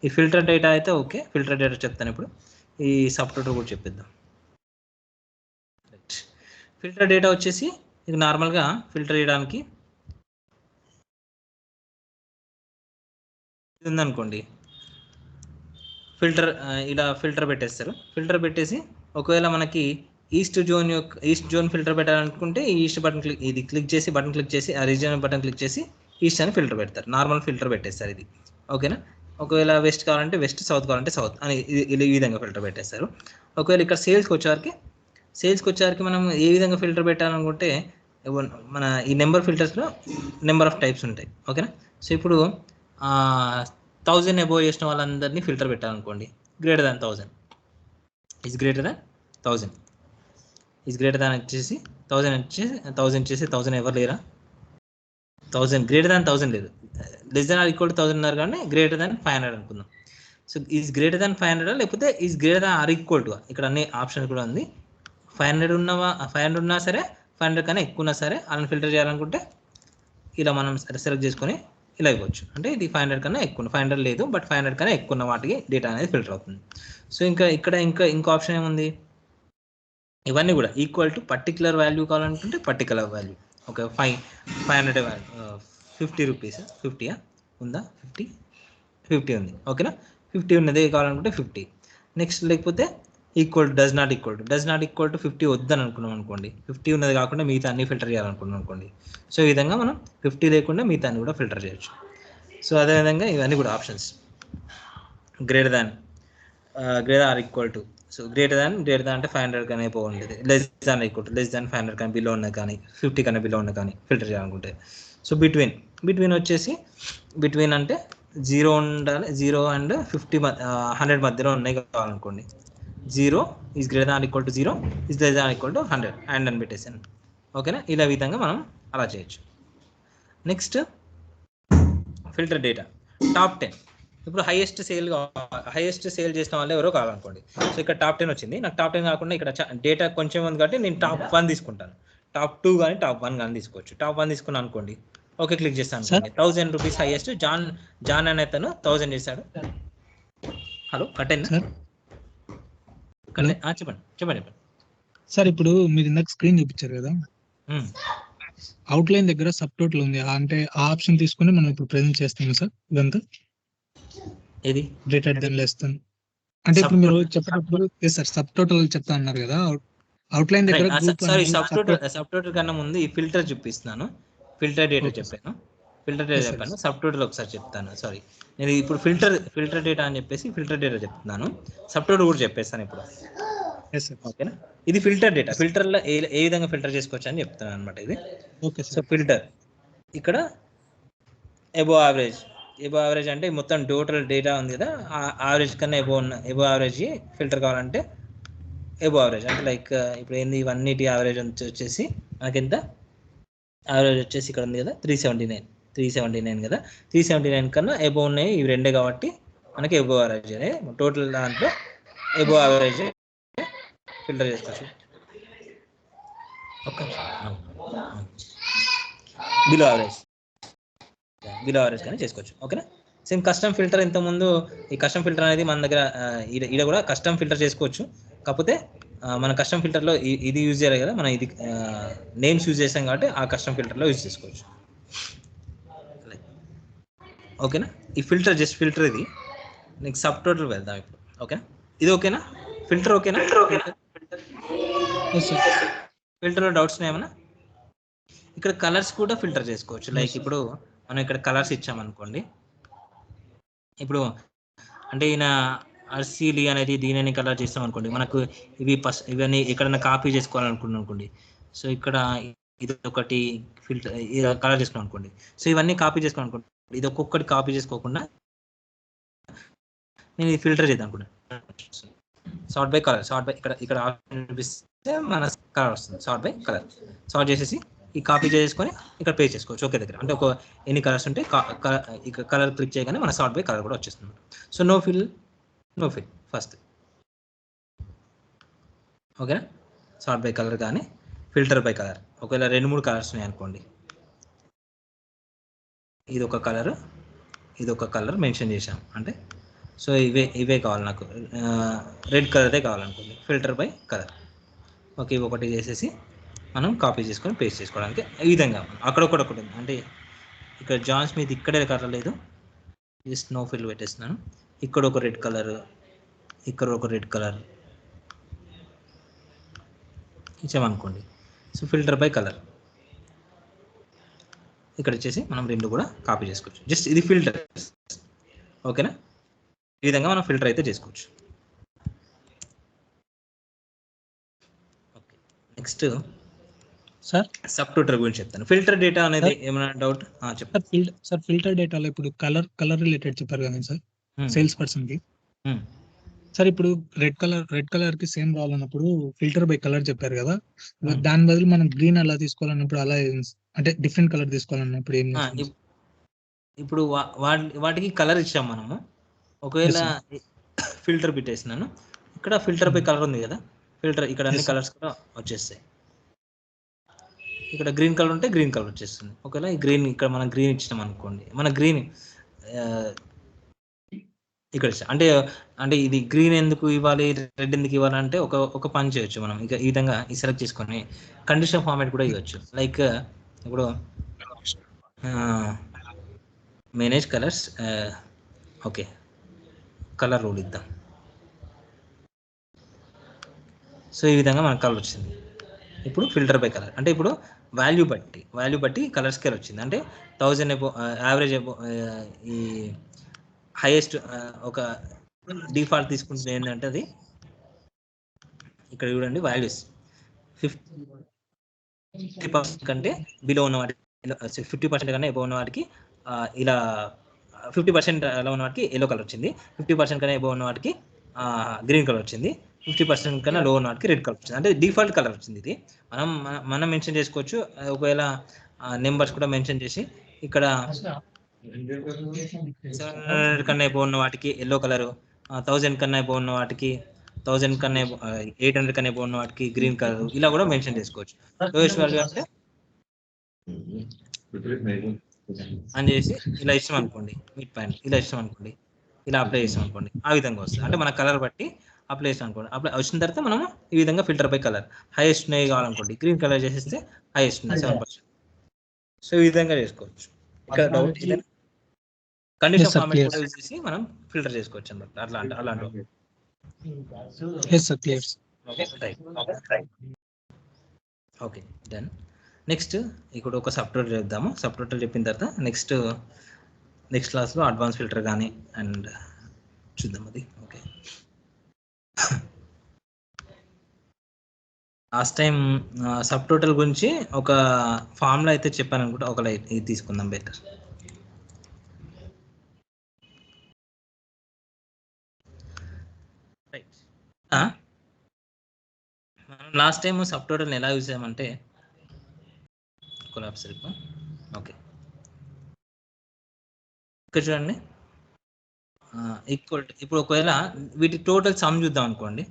ఈ ఫిల్టర్ డేటా అయితే ఓకే, ఫిల్టర్ డేటా చెప్తాను ఇప్పుడు. ఈ సబ్ టోటల్ కూడా చెప్పిద్దాం. ఫిల్టర్ డేటా వచ్చేసి ఇది నార్మల్గా ఫిల్టర్ చేయడానికి ఇది ఉందనుకోండి, ఇలా ఫిల్టర్ పెట్టేస్తారు. ఫిల్టర్ పెట్టేసి ఒకవేళ మనకి ఈస్ట్ జోన్ ఫిల్టర్ పెట్టాలనుకుంటే ఈస్ట్ బటన్ క్లిక్ చేసి ఆ రీజియన్ బటన్ క్లిక్ చేసి ఈస్ట్ అని ఫిల్టర్ పెడతారు, నార్మల్ ఫిల్టర్ పెట్టేస్తారు ఇది ఓకేనా. ఒకవేళ వెస్ట్ కావాలంటే వెస్ట్, సౌత్ కావాలంటే సౌత్ అని ఈ విధంగా ఫిల్టర్ పెట్టేస్తారు. ఒకవేళ ఇక్కడ సేల్స్కి వచ్చేవారికి మనం ఏ విధంగా ఫిల్టర్ పెట్టాలనుకుంటే మన ఈ నెంబర్ ఫిల్టర్స్లో నెంబర్ ఆఫ్ టైప్స్ ఉంటాయి ఓకేనా. సో ఇప్పుడు 1000 అబోవ్ చేసిన వాళ్ళందరినీ ఫిల్టర్ పెట్టాలనుకోండి, greater than 1000 is greater than వచ్చేసి 1000 ఎవరు లేరా, 1000 గ్రేటర్ దాన్ 1000 లేదు, less than or equal to 1000 ఉన్నారు కానీ గ్రేటర్ దాన్ 500 అనుకుందాం. సో ఈజ్ గ్రేటర్ దాన్ 500 లేకపోతే is greater than or equal to, ఇక్కడ అన్ని ఆప్షన్ కూడా ఉంది. 500 ఉన్నా సరే, 500 కన్నా ఎక్కువ ఉన్నా సరే అలా ఫిల్టర్ చేయాలనుకుంటే ఇలా మనం సెలెక్ట్ చేసుకొని ఇలా ఇవ్వచ్చు. అంటే ఇది 500 కన్నా ఎక్కువ, 500 లేదు బట్ 500 కన్నా ఎక్కువ ఉన్న వాటికి డేటా అనేది ఫిల్టర్ అవుతుంది. సో ఇక్కడ ఇంకో ఆప్షన్ ఏముంది, ఇవన్నీ కూడా ఈక్వల్ టు పర్టికులర్ వాల్యూ కావాలనుకుంటే పర్టికులర్ వాల్యూ, ఒక 500 50 రూపీస్ 50 ఉందా 50 ఉంది ఓకేనా 50 ఉన్నది కావాలనుకుంటే 50 నెక్స్ట్ లేకపోతే డస్ నాట్ ఈక్వల్ టు 50 వద్దని అనుకున్నాం అనుకోండి 50 ఉన్నది కాకుండా మిగతా అన్ని ఫిల్టర్ చేయాలనుకున్నాం అనుకోండి సో ఈ విధంగా మనం 50 లేకుండా మిగతా అన్ని కూడా ఫిల్టర్ చేయొచ్చు సో అదేవిధంగా ఇవన్నీ కూడా options greater than or equal to so greater than అంటే 500 కానీ అయిపోయింది లెస్ దాన్ 500 కానీ బిలో ఉన్నది కానీ 50 కన్నా బిలో ఉన్నది కానీ ఫిల్టర్ చేయాలనుకుంటే సో బిట్వీన్ వచ్చేసి బిట్వీన్ అంటే 0 ఉండాలి 0 అండ్ 50 100 మధ్యలో ఉన్నాయి కావాలనుకోండి 0 is greater than equal to 0 is less than equal to 100 and అని పెట్టేసాను ఓకేనా ఇలా విధంగా మనం అలా చేయొచ్చు నెక్స్ట్ ఫిల్టర్ డేటా టాప్ 10 ఇప్పుడు హైయెస్ట్ సేల్ చేసిన వాళ్ళు ఎవరో కావాలనుకోండి సో ఇక్కడ టాప్ 10 వచ్చింది నాకు టాప్ 10 కాకుండా ఇక్కడ డేటా కొంచెం ఉంది కాబట్టి నేను టాప్ 1 తీసుకుంటాను టాప్ 2 కానీ టాప్ 1 కానీ తీసుకోవచ్చు టాప్ 1 తీసుకున్నాను అనుకోండి ఓకే క్లిక్ చేస్తాను 1000 రూపీస్ హైయెస్ట్ జాన్ అనే అతను 1000 చేశాడు హలో కట్టేనా చెప్పండి సార్ ఇప్పుడు మీరు ఇందాక స్క్రీన్ చూపించారు కదా అవుట్ లైన్ దగ్గర సబ్ టోటల్ ఉంది అంటే ఆ ఆప్షన్ తీసుకుని మనం ఇప్పుడు ప్రెజెంట్ చేస్తాం సార్ ఇదంతా ఏది గ్రేటర్ దెన్ లెస్ దెన్ అంటే ఇప్పుడు మీరు చెప్పేటప్పుడు సార్ సబ్ టోటల్ చెప్తా అన్నారు కదా అవుట్ లైన్ దగ్గర సబ్ టోటల్ కన్నా ముందు ఈ ఫిల్టర్ చూపిస్తున్నాను ఫిల్టర్ డేటా చెప్పాను సబ్ టోటల్ ఒకసారి చెప్తాను సారీ నేను ఇప్పుడు ఫిల్టర్ డేటా అని చెప్పేసి ఫిల్టర్ డేటా చెప్తున్నాను సబ్ టోటల్ కూడా చెప్పేస్తాను ఇప్పుడు ఓకేనా ఇది ఫిల్టర్ డేటా ఫిల్టర్లో ఏ విధంగా ఫిల్టర్ చేసుకోవచ్చు అని చెప్తాను అనమాట ఇది ఓకే సో ఫిల్టర్ ఇక్కడ ఎబో యావరేజ్ అంటే మొత్తం టోటల్ డేటా ఉంది కదా యావరేజ్ కన్నా ఎబో యావరేజ్ ఫిల్టర్ కావాలంటే ఎబో యావరేజ్ అంటే లైక్ ఇప్పుడు ఏంది ఇవన్నిటి యావరేజ్ వచ్చేసి మనకి ఎంత యావరేజ్ వచ్చేసి ఇక్కడ ఉంది కదా 379 కదా 379 కన్నా ఎబో ఉన్నాయి ఇవి రెండే కాబట్టి మనకి ఎబో యావరేజ్ అనే టోటల్ దాంట్లో ఎబో యావరేజ్ ఫిల్టర్ చేసుకోవచ్చు బిలో యావరేజ్ కానీ చేసుకోవచ్చు ఓకేనా సేమ్ కస్టమ్ ఫిల్టర్ ఇంతకుముందు ఈ కస్టమ్ ఫిల్టర్ అనేది మన దగ్గర ఈడ కూడా కస్టమ్ ఫిల్టర్ చేసుకోవచ్చు కాకపోతే మన కస్టమ్ ఫిల్టర్లో ఇది యూజ్ చేయాలి కదా మనం ఇది నేమ్స్ యూజ్ చేస్తాం కాబట్టి ఆ కస్టమ్ ఫిల్టర్లో యూజ్ చేసుకోవచ్చు ఓకేనా ఈ ఫిల్టర్ జస్ట్ ఫిల్టర్ ఇది నీకు సబ్ టోటల్ వెళ్దాం ఇప్పుడు ఓకేనా ఇది ఓకేనా ఫిల్టర్ ఓకేనా ఫిల్టర్లో డౌట్స్ ఏమన్నా ఇక్కడ కలర్స్ కూడా ఫిల్టర్ చేసుకోవచ్చు లైక్ ఇప్పుడు మనం ఇక్కడ కలర్స్ ఇచ్చామనుకోండి ఇప్పుడు అంటే ఈయన అర్సీలి అనేది దీనిని కలర్ చేస్తాం అనుకోండి మనకు ఇవన్నీ ఎక్కడైనా కాపీ చేసుకోవాలనుకున్నాం అనుకోండి సో ఇక్కడ ఇది ఒకటి ఫిల్టర్ కలర్ చేసుకున్నాం అనుకోండి సో ఇవన్నీ కాపీ చేసుకోవాలి అనుకోండి ఇది ఒక్కొక్కటి కాపీ చేసుకోకుండా నేను ఇది ఫిల్టర్ చేద్దాం అనుకుంటాను సార్ట్ బై కలర్ ఇక్కడ చూపిస్తే మన కలర్ వస్తుంది సార్ట్ బై కలర్ సార్ట్ చేసేసి ఈ కాపీ చేసుకొని ఇక్కడ పే చేసుకోవచ్చు ఒకే దగ్గర అంటే ఒక ఎన్ని కలర్స్ ఉంటే ఇక్కడ కలర్ క్లిక్ చేయగానే మన సార్ట్ బై కలర్ కూడా వచ్చేస్తుంది సో నో ఫిల్ ఫస్ట్ ఓకేనా సార్ట్ బై కలర్ కానీ ఫిల్టర్ బై కలర్ ఒకవేళ 2-3 కలర్స్ ఉన్నాయి అనుకోండి ఇది ఒక కలర్ మెన్షన్ చేసాం అంటే సో ఇవే కావాలి నాకు రెడ్ కలరే కావాలనుకోండి ఫిల్టర్ బై కలర్ ఓకే ఇవి ఒకటి చేసేసి మనం కాపీ చేసుకొని పేస్ట్ చేసుకోవడానికి ఈ విధంగా అక్కడొకటి ఉంది అంటే ఇక్కడ జాన్ స్మిత్ ఇక్కడే కలర్ లేదు జస్ట్ నో ఫిల్ పెట్టేస్తున్నాను ఇక్కడ ఒక రెడ్ కలర్ ఇక్కడ ఒక రెడ్ కలర్ ఇచ్చామనుకోండి సో ఫిల్టర్ బై కలర్ ఇక్కడ వచ్చేసి మనం రెండు కూడా కాపీ చేసుకోవచ్చు జస్ట్ ఇది ఫిల్టర్ ఓకేనా ఈ విధంగా మనం ఫిల్టర్ అయితే చేసుకోవచ్చు okay next sir sub total గురించి చెప్తాను ఫిల్టర్ డేటా అనేది ఏమైనా డౌట్ చెప్పండి సార్ ఫిల్టర్ డేటాలో ఇప్పుడు కలర్ రిలేటెడ్ చెప్పారు కదా సార్ సేల్స్ పర్సన్ కి సార్ ఇప్పుడు రెడ్ కలర్ కి సేమ్ రావాలన్నప్పుడు ఫిల్టర్ బై కలర్ చెప్పారు కదా దాని బదులు మనం గ్రీన్ అలా తీసుకోవాలన్నప్పుడు అలా అంటే డిఫరెంట్ కలర్ తీసుకోవాలన్నప్పుడు ఏం ఇప్పుడు వాటికి కలర్ ఇచ్చాం మనము ఒకవేళ ఫిల్టర్ పెట్టేసినాను ఇక్కడ ఫిల్టర్ బై కలర్ ఉంది కదా ఫిల్టర్ ఇక్కడ అన్ని కలర్స్ కూడా వచ్చేస్తాయి ఇక్కడ గ్రీన్ కలర్ ఉంటే గ్రీన్ కలర్ వచ్చేస్తుంది ఒకవేళ ఈ గ్రీన్ ఇక్కడ మనం గ్రీన్ ఇచ్చినాం అనుకోండి మన గ్రీన్ ఇక్కడ అంటే ఇది గ్రీన్ ఎందుకు ఇవ్వాలి రెడ్ ఎందుకు ఇవ్వాలి అంటే ఒక పని చేయొచ్చు మనం ఇక ఈ విధంగా సెలెక్ట్ చేసుకొని కండిషన్ ఫార్మాట్ కూడా ఇవ్వచ్చు లైక్ ఇప్పుడు manage colours, okay colour rule ఇద్దాం. సో ఈ విధంగా మనకు కలర్ వచ్చింది. ఇప్పుడు ఫిల్టర్ బై కలర్ అంటే ఇప్పుడు వాల్యూ బట్టి కలర్ స్కేల్ వచ్చింది. అంటే 1000 ఎబో యావరేజ్ ఎబో ఈ హైయెస్ట్ ఒక డిఫాల్ట్ తీసుకుంటుంది ఏంటంటే అది ఇక్కడ చూడండి వాల్యూస్ 50% కంటే బిలో ఉన్న వాటికి 50% కన్నా ఎబో ఉన్న వాటికి ఇలా 50% అలా ఉన్న వాటికి ఎల్లో కలర్ వచ్చింది. 50% కన్నా ఎబో ఉన్న వాటికి గ్రీన్ కలర్ వచ్చింది. 50% కన్నా లో ఉన్న వాటికి రెడ్ కలర్ వచ్చింది. అంటే డిఫాల్ట్ కలర్ వచ్చింది. ఇది మనం మెన్షన్ చేసుకోవచ్చు. ఒకవేళ నెంబర్స్ కూడా మెన్షన్ చేసి ఇక్కడ 700 కన్నా ఎబో ఉన్న వాటికి ఎల్లో కలర్, 1000 కన్నా ఎబో ఉన్న వాటికి 1000 కన్నా 800 కన్నా ఎబో ఉన్న వాటికి గ్రీన్ కలర్ ఇలా కూడా మెన్షన్ చేసుకోవచ్చు. లోయెస్ట్ వాల్యూ అంటే అని చేసి ఇలా ఇష్టం అనుకోండి, మిడ్ పాయింట్ ఇలా ఇష్టం అనుకోండి, ఇలా అప్లై చేసాం అనుకోండి, ఆ విధంగా వస్తుంది. అంటే మన కలర్ బట్టి అప్లై చేసాం అనుకోండి. అప్లై వచ్చిన తర్వాత మనము ఈ విధంగా ఫిల్టర్ బై కలర్ హైయెస్ట్ ఉన్నాయి కావాలనుకోండి, గ్రీన్ కలర్ చేసేస్తే హైయెస్ట్ ఉన్నాయి 7%. సో ఈ విధంగా చేసుకోవచ్చు. ఇక్కడ డౌట్ కండిషన్ ఫార్మాట్ కూడా యూజ్ చేసి మనం ఫిల్టర్ చేసుకోవచ్చు అన్నమాట. అలాంటి ఓకే డన్. నెక్స్ట్ ఇప్పుడు ఒక సబ్ టోటల్ చేద్దాము. సబ్ టోటల్ చెప్పిన తర్వాత నెక్స్ట్ క్లాస్లో అడ్వాన్స్ ఫిల్టర్ కానీ అండ్ చూద్దాం అది. Okay last time sub total గురించి ఒక ఫార్ములా అయితే చెప్పాను అనుకుంటా. ఒక ఇది తీసుకుందాం బెటర్. మనం లాస్ట్ టైం సబ్ టోటల్ని ఎలా యూజ్ చేయమంటే కొలాప్స్ రిపో. ఓకే ఇక్కడ చూడండి ఈక్వల్. ఇప్పుడు ఒకవేళ వీటి టోటల్ సమ్ చూద్దాం అనుకోండి,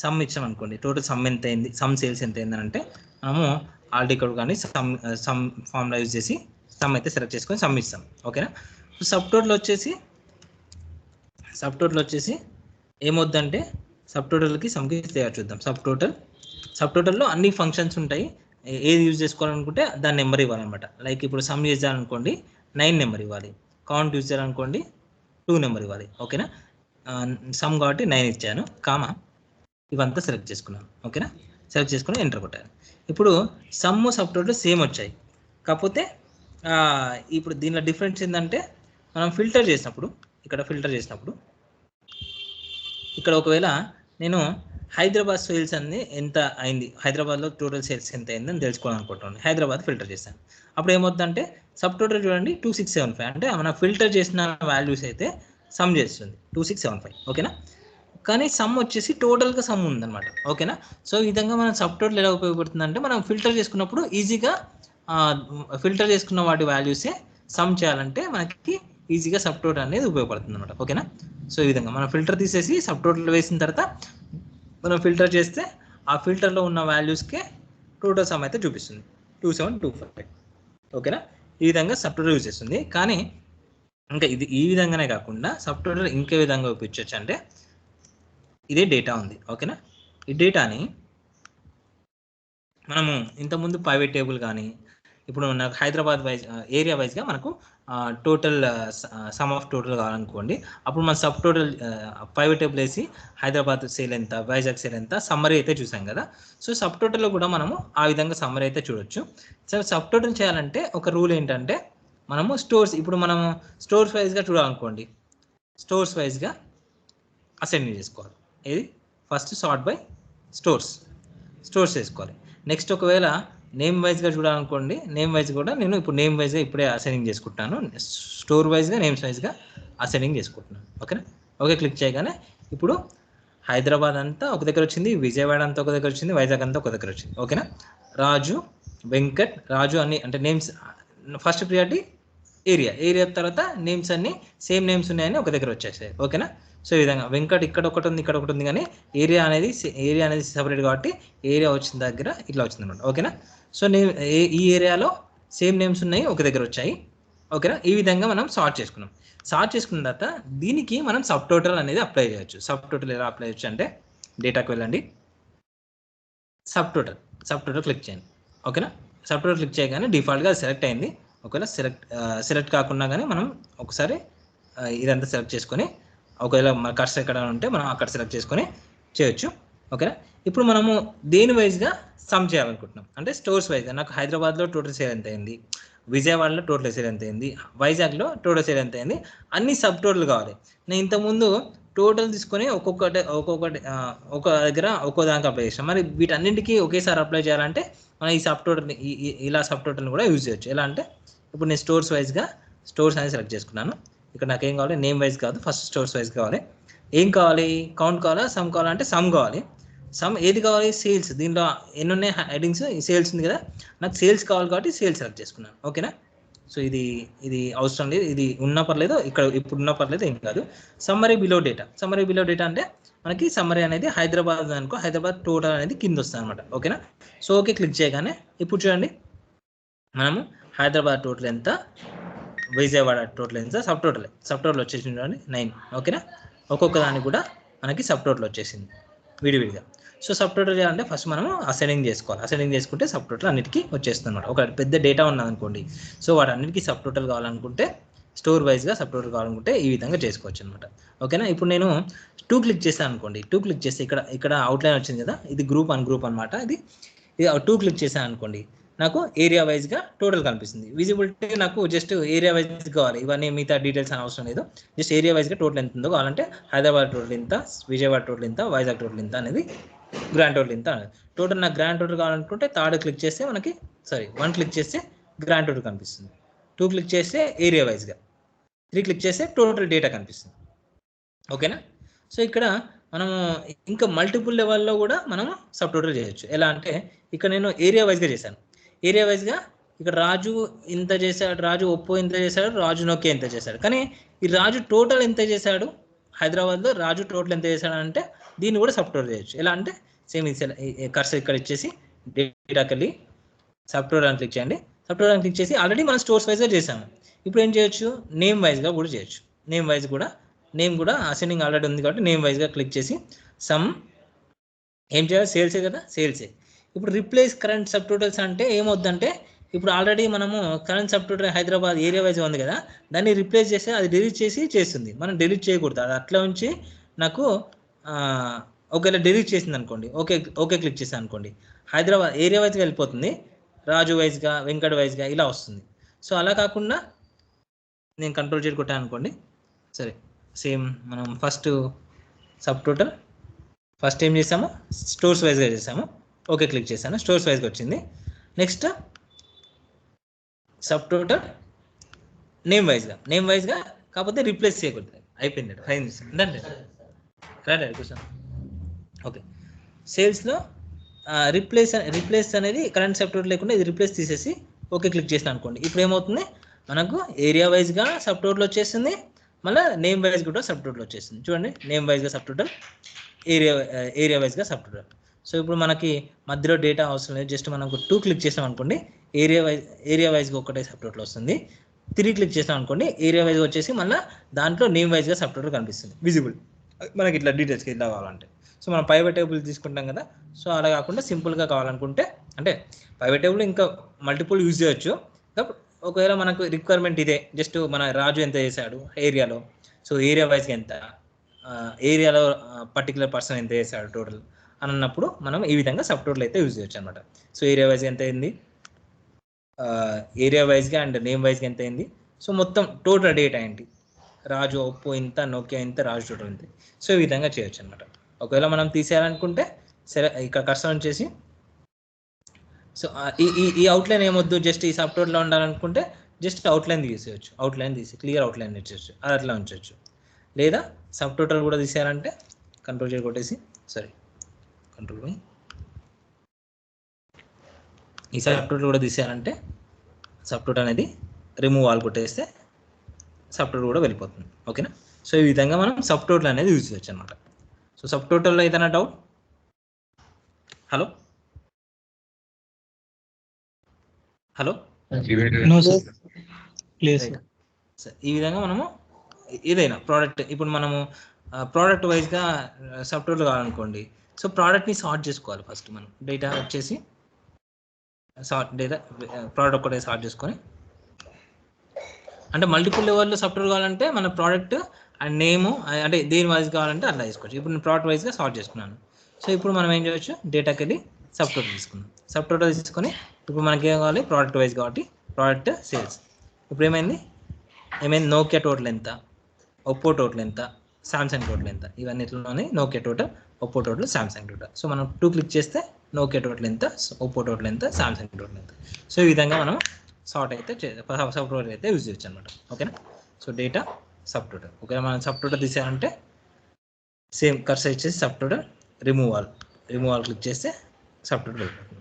సమ్ ఇచ్చాం అనుకోండి, టోటల్ సమ్ ఎంత అయింది, సమ్ సేల్స్ ఎంత అయింది అంటే మనము ఆల్రెడీ ఇక్కడ కానీ సమ్ ఫార్ములా యూజ్ చేసి సమ్ అయితే సెలెక్ట్ చేసుకొని సమ్ ఇస్తాం. ఓకేనా. సబ్ టోటల్ వచ్చేసి ఏమొద్దంటే సబ్ టోటల్కి సమ్కి తయారు చూద్దాం. సబ్ టోటల్లో అన్ని ఫంక్షన్స్ ఉంటాయి. ఏది యూజ్ చేసుకోవాలనుకుంటే దాని నెంబర్ ఇవ్వాలన్నమాట. లైక్ ఇప్పుడు సమ్ యూజ్ చేయాలనుకోండి 9 నెంబర్ ఇవ్వాలి, కౌంట్ యూజ్ చేయాలనుకోండి 2 నెంబర్ ఇవ్వాలి. ఓకేనా. సమ్ కాబట్టి 9 ఇచ్చాను, కామా ఇవంతా సెలెక్ట్ చేసుకున్నాను. ఓకేనా. సెలెక్ట్ చేసుకుని ఎంటర్ కొట్టాను. ఇప్పుడు సమ్ సబ్ టోటల్ సేమ్ వచ్చాయి. కాకపోతే ఇప్పుడు దీనిలో డిఫరెన్స్ ఏంటంటే మనం ఫిల్టర్ చేసినప్పుడు ఇక్కడ ఒకవేళ నేను హైదరాబాద్ సేల్స్ అన్ని ఎంత అయింది, హైదరాబాద్లో టోటల్ సేల్స్ ఎంత అయిందని తెలుసుకోవాలనుకుంటున్నాను. హైదరాబాద్ ఫిల్టర్ చేశాను. అప్పుడు ఏమవుతుందంటే సబ్ టోటల్ చూడండి 2675. అంటే మనం ఫిల్టర్ చేసిన వాల్యూస్ అయితే సమ్ చేస్తుంది 2675. ఓకేనా. కానీ సమ్ వచ్చేసి టోటల్గా సమ్ ఉందన్నమాట. ఓకేనా. సో ఈ విధంగా మనం సబ్ టోటల్ ఎలా ఉపయోగపడుతుంది అంటే మనం ఫిల్టర్ చేసుకున్నప్పుడు ఈజీగా ఫిల్టర్ చేసుకున్న వాటి వాల్యూసే సమ్ చేయాలంటే మనకి ఈజీగా సబ్ టోటల్ అనేది ఉపయోగపడుతుంది అనమాట. ఓకేనా. సో ఈ విధంగా మనం ఫిల్టర్ తీసేసి సబ్ టోటల్ వేసిన తర్వాత మనం ఫిల్టర్ చేస్తే ఆ ఫిల్టర్లో ఉన్న వాల్యూస్కే టోటల్ సమ్ అయితే చూపిస్తుంది 2725. ఓకేనా. ఈ విధంగా సబ్ టోటల్ యూజ్ చేస్తుంది. కానీ ఇంకా ఇది ఈ విధంగానే కాకుండా సబ్ టోటల్ ఇంకే విధంగా ఉపయోగించవచ్చు. అంటే ఇదే డేటా ఉంది. ఓకేనా. ఈ డేటాని మనము ఇంతకుముందు ప్రైవేట్ టేబుల్ కానీ ఇప్పుడు నాకు హైదరాబాద్ వైజ్ ఏరియా వైజ్గా మనకు టోటల్ సమ్ ఆఫ్ టోటల్ కావాలనుకోండి, అప్పుడు మన సబ్ టోటల్ ప్రైవేట్ టేబుల్ వేసి హైదరాబాద్ సేల్ ఎంత, వైజాగ్ సేల్ ఎంత, సమ్మరీ అయితే చూసాం కదా. సో సబ్ టోటల్లో కూడా మనము ఆ విధంగా సమ్మరీ అయితే చూడొచ్చు. సో సబ్ టోటల్ చేయాలంటే ఒక రూల్ ఏంటంటే మనము ఇప్పుడు మనము స్టోర్స్ వైజ్గా చూడాలనుకోండి, స్టోర్స్ వైజ్గా అసైన్ చేసుకోవాలి. ఇది ఫస్ట్ సార్ట్ బై స్టోర్స్ చేసుకోవాలి. నెక్స్ట్ ఒకవేళ నేమ్ వైజ్గా చూడాలనుకోండి, నేమ్ వైజ్ కూడా నేను ఇప్పుడు నేమ్ వైజ్గా ఇప్పుడే అసైనింగ్ చేసుకుంటున్నాను. స్టోర్ వైజ్గా నేమ్స్ వైజ్గా అసైనింగ్ చేసుకుంటున్నాను. ఓకేనా. ఓకే క్లిక్ చేయగానే ఇప్పుడు హైదరాబాద్ అంతా ఒక దగ్గర వచ్చింది, విజయవాడ అంతా ఒక దగ్గర వచ్చింది, వైజాగ్ అంతా ఒక దగ్గర వచ్చింది. ఓకేనా. రాజు, వెంకట్, రాజు అన్ని అంటే నేమ్స్ ఫస్ట్ ప్రియారిటీ ఏరియా తర్వాత నేమ్స్ అన్ని సేమ్ నేమ్స్ ఉన్నాయని ఒక దగ్గర వచ్చేసాయి. ఓకేనా. సో ఈ విధంగా వెంకట్ ఇక్కడ ఒకటి ఉంది కానీ ఏరియా అనేది సపరేట్ కాబట్టి ఏరియా వచ్చిన దగ్గర ఇట్లా వచ్చింది అనమాట. ఓకేనా. సో ఈ ఏరియాలో సేమ్ నేమ్స్ ఉన్నాయి, ఒక దగ్గర వచ్చాయి. ఓకేనా. ఈ విధంగా మనం సార్ట్ చేసుకున్న తర్వాత దీనికి మనం సబ్ టోటల్ అనేది అప్లై చేయొచ్చు. సబ్ టోటల్ ఎలా అప్లై చేయొచ్చు అంటే డేటాకి వెళ్ళండి, సబ్ టోటల్ క్లిక్ చేయండి. ఓకేనా. సబ్ టోటల్ క్లిక్ చేయగానే డిఫాల్ట్గా సెలెక్ట్ అయింది. ఒకవేళ సెలెక్ట్ కాకుండా కానీ మనం ఒకసారి ఇదంతా సెలెక్ట్ చేసుకొని ఒకవేళ మన కర్సర్ ఎక్కడ ఉంటే మనం అక్కడ సెలెక్ట్ చేసుకొని చేయొచ్చు. ఓకేనా. ఇప్పుడు మనము దేని వైజ్గా సమ్ చేయాలనుకుంటున్నాం అంటే స్టోర్స్ వైజ్గా. నాకు హైదరాబాద్లో టోటల్ సేల్ ఎంత అయింది, విజయవాడలో టోటల్ సేల్ ఎంత అయింది, వైజాగ్లో టోటల్ సేల్ ఎంత అయింది, అన్ని సబ్ టోటల్ కావాలి. నేను ఇంతకుముందు టోటల్ తీసుకొని ఒక్కొక్క దగ్గర ఒక్కో దానికి అప్లై చేసాం. మరి వీటన్నింటికి ఒకేసారి అప్లై చేయాలంటే మనం ఈ సబ్ టోటల్ని ఇలా సబ్ టోటల్ని కూడా యూజ్ చేయొచ్చు. ఎలా అంటే ఇప్పుడు నేను స్టోర్స్ వైజ్గా స్టోర్స్ అనేది సెలెక్ట్ చేసుకున్నాను. ఇక్కడ నాకు ఏం కావాలి, నేమ్ వైజ్ కాదు, ఫస్ట్ స్టోర్స్ వైజ్ కావాలి. ఏం కావాలి, కౌంట్ కావాలా, సమ్ కావాలంటే సమ్ కావాలి. సమ్ ఏది కావాలి, సేల్స్. దీంట్లో ఎన్ని ఉన్నాయి హెడ్డింగ్స్, ఈ సేల్స్ ఉంది కదా, నాకు సేల్స్ కావాలి కాబట్టి సేల్స్ సెలెక్ట్ చేసుకున్నాను. ఓకేనా. సో ఇది అవసరం లేదు, ఇది ఉన్నా పర్లేదు, ఇక్కడ ఇప్పుడు ఉన్నా పర్లేదు, ఏం కాదు. Summary below data. Summary below data అంటే మనకి సమ్మరీ అనేది హైదరాబాద్ అనుకో, హైదరాబాద్ టోటల్ అనేది కింద వస్తుంది అనమాట. ఓకేనా. సో ఓకే క్లిక్ చేయగానే ఇప్పుడు చూడండి మనము హైదరాబాద్ టోటల్ ఎంత, విజయవాడ టోటల్ ఎంత, సబ్ టోటల్ వచ్చేసింది చూడండి 9. ఓకేనా. ఒక్కొక్క దానికి కూడా మనకి సబ్ టోటల్ వచ్చేసింది విడివిడిగా. సో సబ్ టోటల్ చేయాలంటే ఫస్ట్ మనము అసైనింగ్ చేసుకోవాలి. అసైనింగ్ చేసుకుంటే సబ్ టోటల్ అన్నిటికీ వచ్చేస్తుంది అనమాట. ఒక పెద్ద డేటా ఉన్నదనుకోండి, సో వాటి అన్నిటికీ సబ్ టోటల్ కావాలనుకుంటే, స్టోర్ వైజ్గా సబ్ టోటల్ కావాలనుకుంటే ఈ విధంగా చేసుకోవచ్చు అనమాట. ఓకేనా. ఇప్పుడు నేను 2 క్లిక్ చేస్తాను అనుకోండి. 2 క్లిక్ చేస్తే ఇక్కడ అవుట్లైన్ వచ్చింది కదా, ఇది గ్రూప్ అనమాట. ఇది 2 క్లిక్ చేశాను అనుకోండి, నాకు ఏరియా వైజ్గా టోటల్ కనిపిస్తుంది. విజిబిలిటీ నాకు జస్ట్ ఏరియా వైజ్ కావాలి, ఇవన్నీ మిగతా డీటెయిల్స్ అని అవసరం లేదు. జస్ట్ ఏరియా వైజ్గా టోటల్ ఎంత ఉందో కావాలంటే హైదరాబాద్ టోటల్ ఇంత, విజయవాడ టోటల్ ఇంత, వైజాగ్ టోటల్ ఇంత అనేది, గ్రాండ్ టోటల్ ఇంత అనేది. టోటల్ నాకు గ్రాండ్ టోటల్ కావాలనుకుంటే 3 క్లిక్ చేస్తే మనకి 1 క్లిక్ చేస్తే గ్రాండ్ టోటల్ కనిపిస్తుంది. 2 క్లిక్ చేస్తే ఏరియా వైజ్గా, 3 క్లిక్ చేస్తే టోటల్ డేటా కనిపిస్తుంది. ఓకేనా. సో ఇక్కడ మనము ఇంకా మల్టిపుల్ లెవెల్లో కూడా మనము సబ్ టోటల్ చేయొచ్చు. ఎలా అంటే ఇక్కడ నేను ఏరియా వైజ్గా చేశాను. ఏరియా వైజ్గా ఇక్కడ రాజు ఇంత చేశాడు, రాజు ఒప్పో ఇంత చేశాడు, రాజు నోకియా ఎంత చేశాడు. కానీ ఈ రాజు టోటల్ ఎంత చేశాడు, హైదరాబాద్లో రాజు టోటల్ ఎంత చేశాడు అంటే దీన్ని కూడా సబ్ టోటల్ చేయొచ్చు. ఎలా అంటే సేమ్ కర్సర్ ఇక్కడ ఇచ్చేసి డేటాకి వెళ్ళి సబ్ టోటల్ అని క్లిక్ చేయండి. సబ్ టోటల్ అని క్లిక్ చేసి ఆల్రెడీ మనం స్టోర్స్ వైజ్గా చేసాము. ఇప్పుడు ఏం చేయొచ్చు, నేమ్ వైజ్గా కూడా చేయొచ్చు. నేమ్ కూడా అసైనింగ్ ఆల్రెడీ ఉంది కాబట్టి నేమ్ వైజ్గా క్లిక్ చేసి సమ్ ఏం చేయాలి, సేల్సే కదా, సేల్సే. ఇప్పుడు రిప్లేస్ కరెంట్ సబ్ టోటల్స్ అంటే ఏమవుద్దంటే ఇప్పుడు ఆల్రెడీ మనము current sub total Hyderabad area wise ఉంది కదా, దాన్ని రిప్లేస్ చేస్తే అది డిలీట్ చేసి చేస్తుంది. మనం డిలీట్ చేయకూడదు, అది అట్లా ఉంచి నాకు ఒకవేళ డిలీట్ చేసింది అనుకోండి, ఓకే క్లిక్ చేసాను అనుకోండి, హైదరాబాద్ ఏరియా వైజ్గా వెళ్ళిపోతుంది, రాజు వైజ్గా, వెంకట్ వైజ్గా ఇలా వస్తుంది. సో అలా కాకుండా నేను కంట్రోల్ చేసి కొట్టాను అనుకోండి, సరే సేమ్ మనం ఫస్ట్ సబ్ టోటల్ ఫస్ట్ ఏం చేసాము, స్టోర్స్ వైజ్గా చేసాము. ఓకే క్లిక్ చేశాను, స్టోర్స్ వైజ్గా వచ్చింది. నెక్స్ట్ సబ్ టోటల్ నేమ్ వైజ్గా కాకపోతే రిప్లేస్ చేయకూడదు. అయిపోయింది 5 నిమిషం రండి కూర్చోండి. ఓకే. సేల్స్లో రిప్లేస్ అనేది కరెంట్ సబ్ టోటల్ లేకుండా ఇది రిప్లేస్ తీసేసి ఓకే క్లిక్ చేసిన అనుకోండి, ఇప్పుడు ఏమవుతుంది మనకు ఏరియా వైజ్గా సబ్ టోటల్ వచ్చేసింది, మళ్ళీ నేమ్ వైజ్ కూడా సబ్ టోటల్ వచ్చేసింది. చూడండి నేమ్ వైజ్గా సబ్ టోటల్, ఏరియా వైజ్గా సబ్ టోటల్. సో ఇప్పుడు మనకి మధ్యలో డేటా అవసరం లేదు, జస్ట్ మనకు 2 క్లిక్ చేసాం అనుకోండి, ఏరియా వైజ్గా ఒకటే సబ్ టోటల్ వస్తుంది. 3 క్లిక్ చేసాం అనుకోండి, ఏరియా వైజ్గా వచ్చేసి మళ్ళీ దాంట్లో నేమ్ వైజ్గా సబ్ టోటల్ కనిపిస్తుంది విజిబుల్ మనకి ఇట్లా డీటెయిల్స్కి ఇట్లా కావాలంటే. సో మనం ప్రైవేట్ టేబుల్ తీసుకుంటాం కదా, సో అలా కాకుండా సింపుల్గా కావాలనుకుంటే అంటే ప్రైవేట్ టేబుల్ ఇంకా మల్టిపుల్ యూజ్ చేయొచ్చు. ఒకవేళ మనకు రిక్వైర్మెంట్ ఇదే, జస్ట్ మన రాజు ఎంత చేశాడు ఏరియాలో, సో ఏరియా వైజ్గా ఎంత, ఏరియాలో పర్టికులర్ పర్సన్ ఎంత చేశాడు టోటల్ అని అన్నప్పుడు మనం ఈ విధంగా సబ్ టోటల్ అయితే యూజ్ చేయొచ్చు అనమాట. సో ఏరియా వైజ్గా ఎంత అయింది, ఏరియా వైజ్గా అండ్ నేమ్ వైజ్గా ఎంత అయింది, సో మొత్తం టోటల్ డేటా ఏంటి, రాజు ఒప్పో ఇంత, నోకియా ఇంత, రాజు టోటల్ ఇంత. సో ఈ విధంగా చేయొచ్చు అనమాట. ఒకవేళ మనం తీసేయాలనుకుంటే సరే ఇక్కడ కర్సర్ చేసి, సో ఈ అవుట్లైన్ ఏమొద్దు, జస్ట్ ఈ సబ్ టోటల్లో ఉండాలనుకుంటే జస్ట్ అవుట్లైన్ తీసేయచ్చు, అవుట్లైన్ తీసి క్లియర్ అవుట్లైన్ ఇచ్చేయచ్చు, అది అట్లా ఉంచవచ్చు. లేదా సబ్ టోటల్ కూడా తీసేయాలంటే కంట్రోల్ చేసి కొట్టేసి కంట్రోల్ ఈ సబ్ టోటల్ కూడా తీసేయాలంటే సబ్ టోటల్ అనేది రిమూవ్ ఆల్ కొట్టేస్తే సబ్ టోటల్ కూడా వెళ్ళిపోతుంది. ఓకేనా. సో ఈ విధంగా మనం సబ్ టోటల్ అనేది యూజ్ చేయొచ్చు అనమాట. సో సబ్ టోటల్లో ఏదైనా డౌట్? హలో ఈ విధంగా మనము ఏదైనా ప్రోడక్ట్, ఇప్పుడు మనము ప్రోడక్ట్ వైజ్గా సబ్ టోటల్ కావాలనుకోండి, సో ప్రోడక్ట్ని సార్ట్ చేసుకోవాలి. ఫస్ట్ మనం డేటా వచ్చేసి సార్ట్ లేదా ప్రోడక్ట్ ఒకటే సార్ట్ చేసుకొని, అంటే మల్టిపుల్ లెవెల్లో సబ్టోటల్ కావాలంటే మన ప్రోడక్ట్ అండ్ నేము అంటే దేని వైజ్ కావాలంటే అట్లా తీసుకోవచ్చు. ఇప్పుడు నేను ప్రోడక్ట్ వైజ్గా సార్ట్ చేసుకున్నాను. సో ఇప్పుడు మనం ఏం చేయవచ్చు, డేటాకి వెళ్ళి సబ్టోటల్ తీసుకుందాం. సబ్టోటల్ తీసుకొని ఇప్పుడు మనకి ఏం కావాలి, ప్రోడక్ట్ వైజ్ కాబట్టి ప్రోడక్ట్ సేల్స్. ఇప్పుడు ఏమైంది నోకియా టోటల్ ఎంత, ఒప్పో టోటల్ ఎంత, సామ్సంగ్ టోటల్ ఎంత, ఇవన్నిటిలోనే Nokia total, Oppo total, Samsung total. So మనం 2 క్లిక్ చేస్తే నోకియా టోటల్ ఎంత, ఒప్పో టోటల్ ఎంత, సామ్సంగ్ టోటల్ ఎంత. సో ఈ విధంగా మనం సార్ట్ అయితే సబ్ టోటల్ అయితే యూజ్ చేయొచ్చు అనమాట. ఓకేనా. So data sub total. ఓకేనా. మనం సబ్ టోటల్ తీసామంటే సేమ్ కర్సర్ ఇచ్చేసి sub total remove all click చేస్తే సబ్ టోటల్ అయిపోతుంది.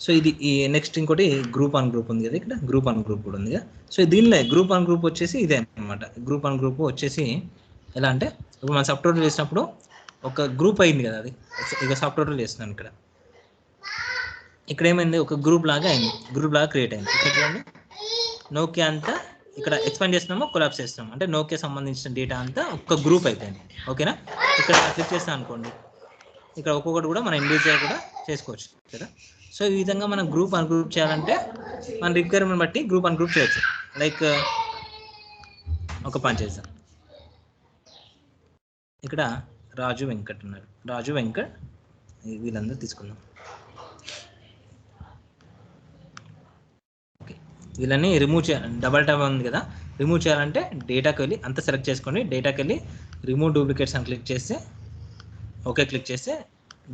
సో ఇది ఈ నెక్స్ట్ ఇంకోటి గ్రూప్ ఆన్ గ్రూప్ ఉంది కదా, ఇక్కడ గ్రూప్ ఆన్ గ్రూప్ కూడా ఉంది కదా. సో దీనిలో గ్రూప్ ఆన్ గ్రూప్ వచ్చేసి ఇదే అనమాట. గ్రూప్ ఆన్ గ్రూప్ వచ్చేసి ఎలా అంటే, ఇప్పుడు మనం సబ్ టోటల్ చేసినప్పుడు ఒక గ్రూప్ అయింది కదా, అది ఇక సబ్ టోటల్ చేస్తున్నాను. ఇక్కడ ఏమైంది, ఒక గ్రూప్ లాగా అయింది, గ్రూప్ లాగా క్రియేట్ అయింది. ఇక్కడ చూడండి, నోకియా అంతా ఇక్కడ ఎక్స్పాండ్ చేస్తున్నాము, కొలాప్స్ చేస్తున్నాము, అంటే నోకియా సంబంధించిన డేటా అంతా ఒక గ్రూప్ అయిపోయింది. ఓకేనా. ఇక్కడ క్లిక్ చేస్తాం అనుకోండి, ఇక్కడ ఒక్కొక్కటి కూడా మనం ఇండివిజువల్ కూడా చేసుకోవచ్చు కదా. సో ఈ విధంగా మనం గ్రూప్ అన్ గ్రూప్ చేయాలంటే మన రిక్వైర్మెంట్ బట్టి గ్రూప్ అన్ గ్రూప్ చేయొచ్చు. లైక్ ఒక పని చేద్దాం, ఇక్కడ రాజు వెంకట్ ఉన్నారు, రాజు వెంకట్ వీళ్ళందరూ తీసుకుందాం. ఓకే, వీళ్ళని రిమూవ్ చేయాలి, డబల్ ట్యాబ్ ఉంది కదా, రిమూవ్ చేయాలంటే డేటాకి వెళ్ళి అంతా సెలెక్ట్ చేసుకోండి, డేటాకి వెళ్ళి రిమూవ్ డూప్లికేట్స్ అని క్లిక్ చేస్తే, ఓకే క్లిక్ చేస్తే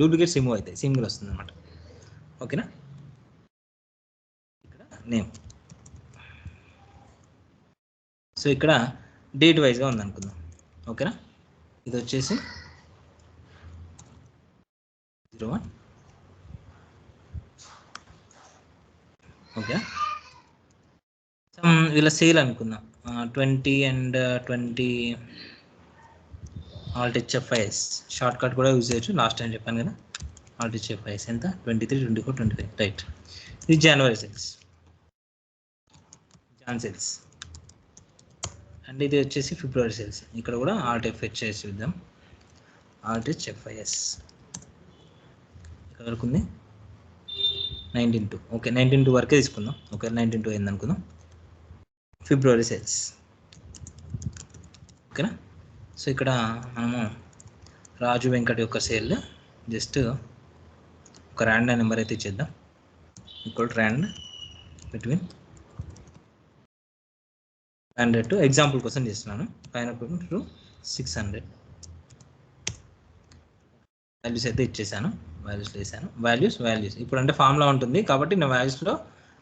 డూప్లికేట్స్ రిమూవ్ అవుతాయి, సింగిల్ వస్తుంది అనమాట. ఓకేనా. ఇక్కడ నేమ్, సో ఇక్కడ డేట్ వైజ్గా ఉంది అనుకుందాం. ఓకేనా. ఇది వచ్చేసి 01. ఓకే, వీళ్ళ సేల్ అనుకుందాం 20 and 20 ఆల్ట్ హెచ్ఎఫ్ఐఎస్ షార్ట్ కట్ కూడా యూజ్ చేయొచ్చు. లాస్ట్ టైం చెప్పాను కదా, ఆల్ట్ హెచ్ఎఫ్ఐఎస్ ఎంత 23, 24, 25 రైట్. ఇది జనవరి సేల్స్, జాన్ సేల్స్. అండ్ ఇది వచ్చేసి ఫిబ్రవరి సేల్స్. ఇక్కడ కూడా ఆల్ట్ ఎఫ్హెచ్ఎస్ చూద్దాం, ఆల్ట్ హెచ్ఎఫ్ఐఎస్ ఇక్కడ వరకు ఉంది 19/2. ఓకే, 19/2 వరకే తీసుకుందాం. ఓకే, 19/2 అయింది అనుకుందాం. ఫిబ్రవరి సేల్స్. ఓకేనా. సో ఇక్కడ మనము రాజు వెంకట్ యొక్క సేల్ జస్ట్ ఒక ర్యాండమ్ నెంబర్ అయితే ఇచ్చేద్దాం, equal rand between 100 to example కోసం చేస్తున్నాను, 500 to 600 వాల్యూస్ అయితే ఇచ్చేసాను. వాల్యూస్ వేసాను, వాల్యూస్ ఇప్పుడు అంటే ఫార్ములా ఉంటుంది కాబట్టి నేను వాల్యూస్లో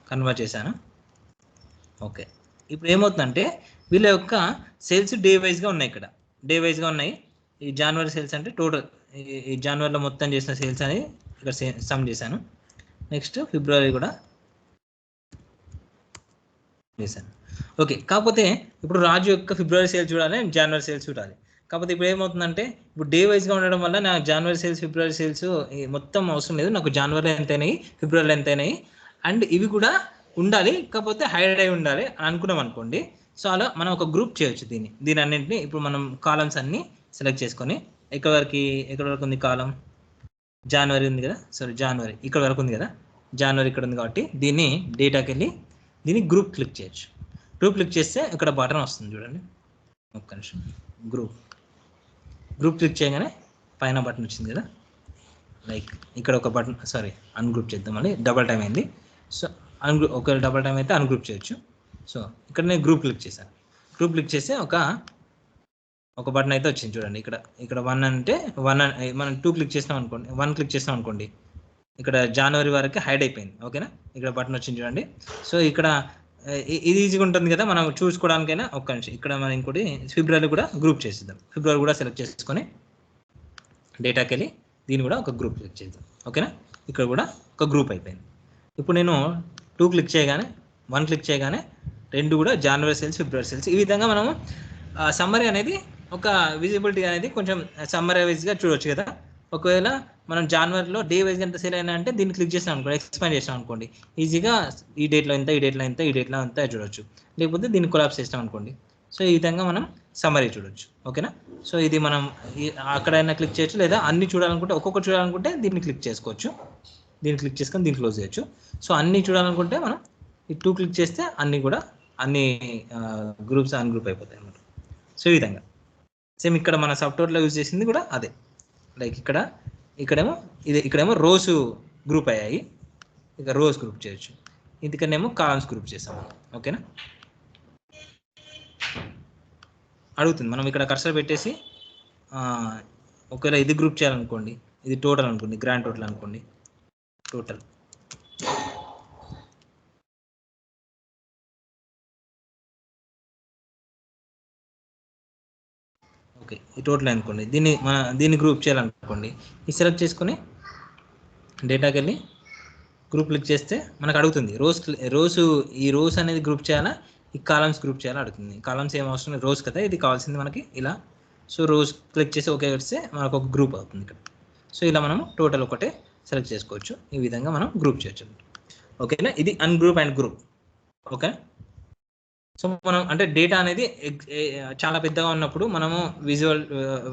కన్వర్ట్ చేశాను. ఓకే, ఇప్పుడు ఏమవుతుందంటే వీళ్ళ యొక్క సేల్స్ డే వైజ్గా ఉన్నాయి, ఇక్కడ డే వైజ్గా ఉన్నాయి. ఈ జనవరి సేల్స్ అంటే టోటల్ ఈ జనవరిలో మొత్తం చేసిన సేల్స్ అని ఇక్కడ సమ్ చేశాను. నెక్స్ట్ ఫిబ్రవరి కూడా చేశాను. ఓకే, కాకపోతే ఇప్పుడు రాజు యొక్క ఫిబ్రవరి సేల్స్ చూడాలి, జనవరి సేల్స్ చూడాలి. కాకపోతే ఇప్పుడు ఏమవుతుందంటే, ఇప్పుడు డే వైజ్గా ఉండడం వల్ల నాకు జనవరి సేల్స్, ఫిబ్రవరి సేల్స్ మొత్తం అవసరం లేదు, నాకు జనవరి ఎంత అయినాయి, ఫిబ్రవరి ఎంత అయినాయి, అండ్ ఇవి కూడా ఉండాలి, కాకపోతే హైడ్ అయి ఉండాలి అని అనుకున్నాం అనుకోండి. సో అలా మనం ఒక గ్రూప్ చేయొచ్చు దీని అన్నింటినీ. ఇప్పుడు మనం కాలమ్స్ అన్ని సెలెక్ట్ చేసుకొని, ఎక్కడ వరకు ఉంది కాలం, జనవరి ఉంది కదా, సారీ జనవరి ఇక్కడ వరకు ఉంది కదా, జనవరి ఇక్కడ ఉంది కాబట్టి దీన్ని డేటాకి వెళ్ళి దీన్ని గ్రూప్ క్లిక్ చేయొచ్చు. గ్రూప్ క్లిక్ చేస్తే ఇక్కడ బటన్ వస్తుంది చూడండి, ఒక్క నిమిషం. గ్రూప్ క్లిక్ చేయగానే పైన బటన్ వచ్చింది కదా, లైక్ ఇక్కడ ఒక బటన్, సారీ అన్గ్రూప్ చేద్దాం, మళ్ళీ డబల్ టైం అయింది. సో ఒక డబల్ టైం అయితే అన్గ్రూప్ చేయొచ్చు. సో ఇక్కడ నేను గ్రూప్ క్లిక్ చేశాను. గ్రూప్ క్లిక్ చేస్తే ఒక బటన్ అయితే వచ్చింది చూడండి, ఇక్కడ 1 అంటే 1 మనం 2 క్లిక్ చేస్తాం అనుకోండి, 1 క్లిక్ చేస్తాం అనుకోండి, ఇక్కడ జనవరి వరకు హైడ్ అయిపోయింది. ఓకేనా, ఇక్కడ బటన్ వచ్చింది చూడండి. సో ఇక్కడ ఇది ఈజీగా ఉంటుంది కదా మనం చూసుకోవడానికైనా. ఒక్క నిమిషం, ఇక్కడ మనం ఇంకోటి ఫిబ్రవరి కూడా గ్రూప్ చేసేద్దాం. ఫిబ్రవరి కూడా సెలెక్ట్ చేసుకొని డేటాకి వెళ్ళి దీన్ని కూడా ఒక గ్రూప్ క్లిక్ చేద్దాం. ఓకేనా, ఇక్కడ కూడా ఒక గ్రూప్ అయిపోయింది. ఇప్పుడు నేను 2 క్లిక్ చేయగానే, 1 క్లిక్ చేయగానే రెండు కూడా జనవరి సేల్స్, ఫిబ్రవరి సేల్స్. ఈ విధంగా మనము సమ్మరీ అనేది ఒక విజిబిలిటీ అనేది కొంచెం సమ్మరీ వైజ్గా చూడవచ్చు కదా. ఒకవేళ మనం జనవరిలో డే వైజ్గా ఎంత సేల్ అయినా అంటే దీన్ని క్లిక్ చేసాం అనుకోండి, ఎక్స్పాండ్ చేసాం అనుకోండి, ఈజీగా ఈ డేట్లో ఎంత, ఈ డేట్లో ఎంత, ఈ డేట్లో ఎంత చూడొచ్చు. లేకపోతే దీన్ని కొలాప్స్ చేస్తాం అనుకోండి. సో ఈ విధంగా మనం సమ్మరీ చూడొచ్చు. ఓకేనా. సో ఇది మనం అక్కడైనా క్లిక్ చేయొచ్చు, లేదా అన్ని చూడాలనుకుంటే ఒక్కొక్కటి చూడాలనుకుంటే దీన్ని క్లిక్ చేసుకోవచ్చు. దీన్ని క్లిక్ చేసుకొని దీన్ని క్లోజ్ చేయొచ్చు. సో అన్నీ చూడాలనుకుంటే మనం ఈ 2 క్లిక్ చేస్తే అన్నీ కూడా అన్ని గ్రూప్స్ అన్గ్రూప్ అయిపోతాయి అన్నమాట. సో ఈ విధంగా సేమ్ ఇక్కడ మన సాఫ్ట్వేర్లో యూజ్ చేసింది కూడా అదే. లైక్ ఇక్కడేమో రోస్ గ్రూప్ అయ్యాయి, ఇక రోస్ గ్రూప్ చేయొచ్చు. ఇందుకనేమో కాలమ్స్ గ్రూప్ చేస్తాం. ఓకేనా, అడుగుతుంది మనం ఇక్కడ కర్సర్ పెట్టేసి ఒకవేళ ఇది గ్రూప్ చేయాలనుకోండి, ఇది టోటల్ అనుకోండి, గ్రాండ్ టోటల్ అనుకోండి, టోటల్ ఓకే ఈ టోటల్ అనుకోండి, దీన్ని గ్రూప్ చేయాలనుకోండి, ఇది సెలెక్ట్ చేసుకొని డేటాకి వెళ్ళి గ్రూప్ క్లిక్ చేస్తే మనకు అడుగుతుంది ఈ రోస్ అనేది గ్రూప్ చేయాలా, ఈ కాలమ్స్ గ్రూప్ చేయాలా అడుగుతుంది. కాలమ్స్ ఏం అవసరం లేదు, రోస్ కదా ఇది కావాల్సింది మనకి ఇలా. సో రోస్ క్లిక్ చేసి ఓకే వస్తే మనకు ఒక గ్రూప్ అవుతుంది ఇక్కడ. సో ఇలా మనం టోటల్ ఒకటే సెలెక్ట్ చేసుకోవచ్చు. ఈ విధంగా మనం గ్రూప్ చేయొచ్చు. ఓకేనా, ఇది ungroup and group. Okay, so మనం అంటే డేటా అనేది చాలా పెద్దగా ఉన్నప్పుడు మనము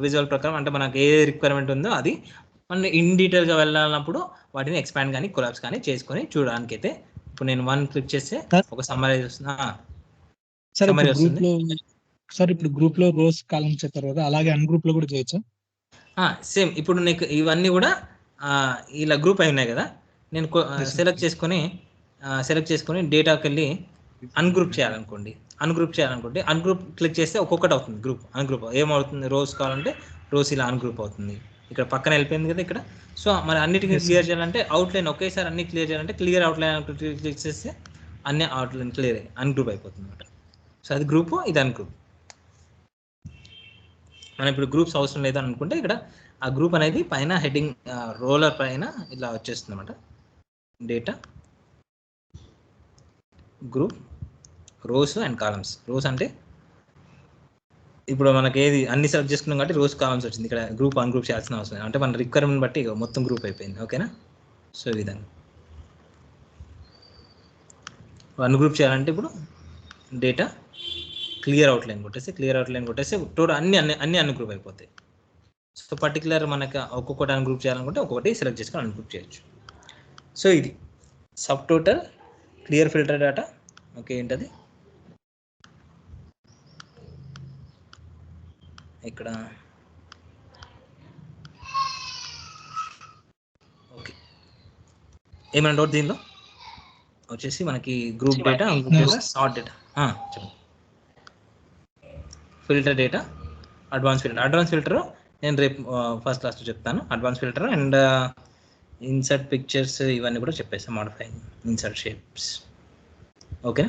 విజువల్ ప్రకారం అంటే మనకు ఏ రిక్వైర్మెంట్ ఉందో అది మనం ఇన్ డీటెయిల్గా వెళ్ళాలన్నప్పుడు వాటిని ఎక్స్పాండ్ కానీ కొలాప్స్ కానీ చేసుకొని చూడడానికి అయితే ఇప్పుడు నేను 1 క్లిక్ చేస్తే ఒక సమ్మరీ వస్తుంది. సార్ ఇప్పుడు గ్రూప్ లో రోస్ కాలమ్ చెప్పారు కదా, అలాగే అన్ గ్రూప్ లో కూడా చేయొచ్చా? సేమ్ ఇప్పుడు నీకు ఇవన్నీ కూడా ఇలా గ్రూప్ అయి ఉన్నాయి కదా, నేను సెలెక్ట్ చేసుకొని డేటాకి వెళ్ళి అన్గ్రూప్ చేయాలనుకోండి, అన్గ్రూప్ క్లిక్ చేస్తే ఒక్కొక్కటి అవుతుంది గ్రూప్. అన్గ్రూప్ ఏమవుతుంది, రోస్ కావాలంటే రోస్ ఇలా అన్గ్రూప్ అవుతుంది. ఇక్కడ పక్కన వెళ్ళిపోయింది కదా ఇక్కడ. సో మరి అన్నిటికీ క్లియర్ చేయాలంటే అవుట్లైన్ ఒకేసారి అన్ని క్లియర్ చేయాలంటే క్లియర్ అవుట్లైన్ క్లిక్ చేస్తే అన్ని అవుట్లైన్ క్లియర్ అన్గ్రూప్ అయిపోతుంది అనమాట. సో అది గ్రూప్, ఇది అన్గ్రూప్. మనం ఇప్పుడు గ్రూప్స్ అవసరం లేదని అనుకుంటే ఇక్కడ ఆ గ్రూప్ అనేది పైన హెడ్డింగ్ రోలర్ పైన ఇలా వచ్చేస్తుంది అనమాట. Data group rows and columns. Rows అంటే ఇప్పుడు మనకి ఏది అన్ని సెలెక్ట్ చేసుకున్నాం కాబట్టి రోస్ కాలమ్స్ వచ్చింది. ఇక్కడ గ్రూప్ అన్గ్రూప్ చేయాల్సిన అవసరం లేదు, అంటే మన రిక్వైర్మెంట్ బట్టి మొత్తం గ్రూప్ అయిపోయింది. ఓకేనా, సో ఈ విధంగా అన్గ్రూప్ చేయాలంటే ఇప్పుడు డేటా క్లియర్ అవుట్లైన్ కొట్టేసి టోటల్ అన్ని అన్గ్రూప్ అయిపోతాయి. సో పర్టికులర్ మనకి ఒక్కొక్కటి అన్గ్రూప్ చేయాలనుకుంటే ఒక్కొక్కటి సెలెక్ట్ చేసుకొని అన్గ్రూప్ చేయొచ్చు. సో ఇది sub total clear filter data. Okay, ఏంటది ఇక్కడ ఓకే ఏమైనా డౌట్ దీనిలో వచ్చేసి మనకి గ్రూప్ డేటా, సార్ట్ డేటా, చెప్పండి. ఫిల్టర్ డేటా, అడ్వాన్స్ ఫిల్టర్ నేను రేపు ఫస్ట్ క్లాస్లో చెప్తాను. Advance filter and insert pictures ఇవన్నీ కూడా చెప్పేస్తాను. Modifying insert shapes. Okay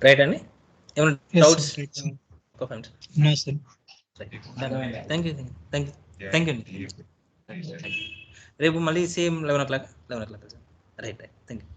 right అండి, ఏమైనా డౌట్స్? థ్యాంక్ యూ అండి. రేపు మళ్ళీ same 11 o'clock. Right thank you.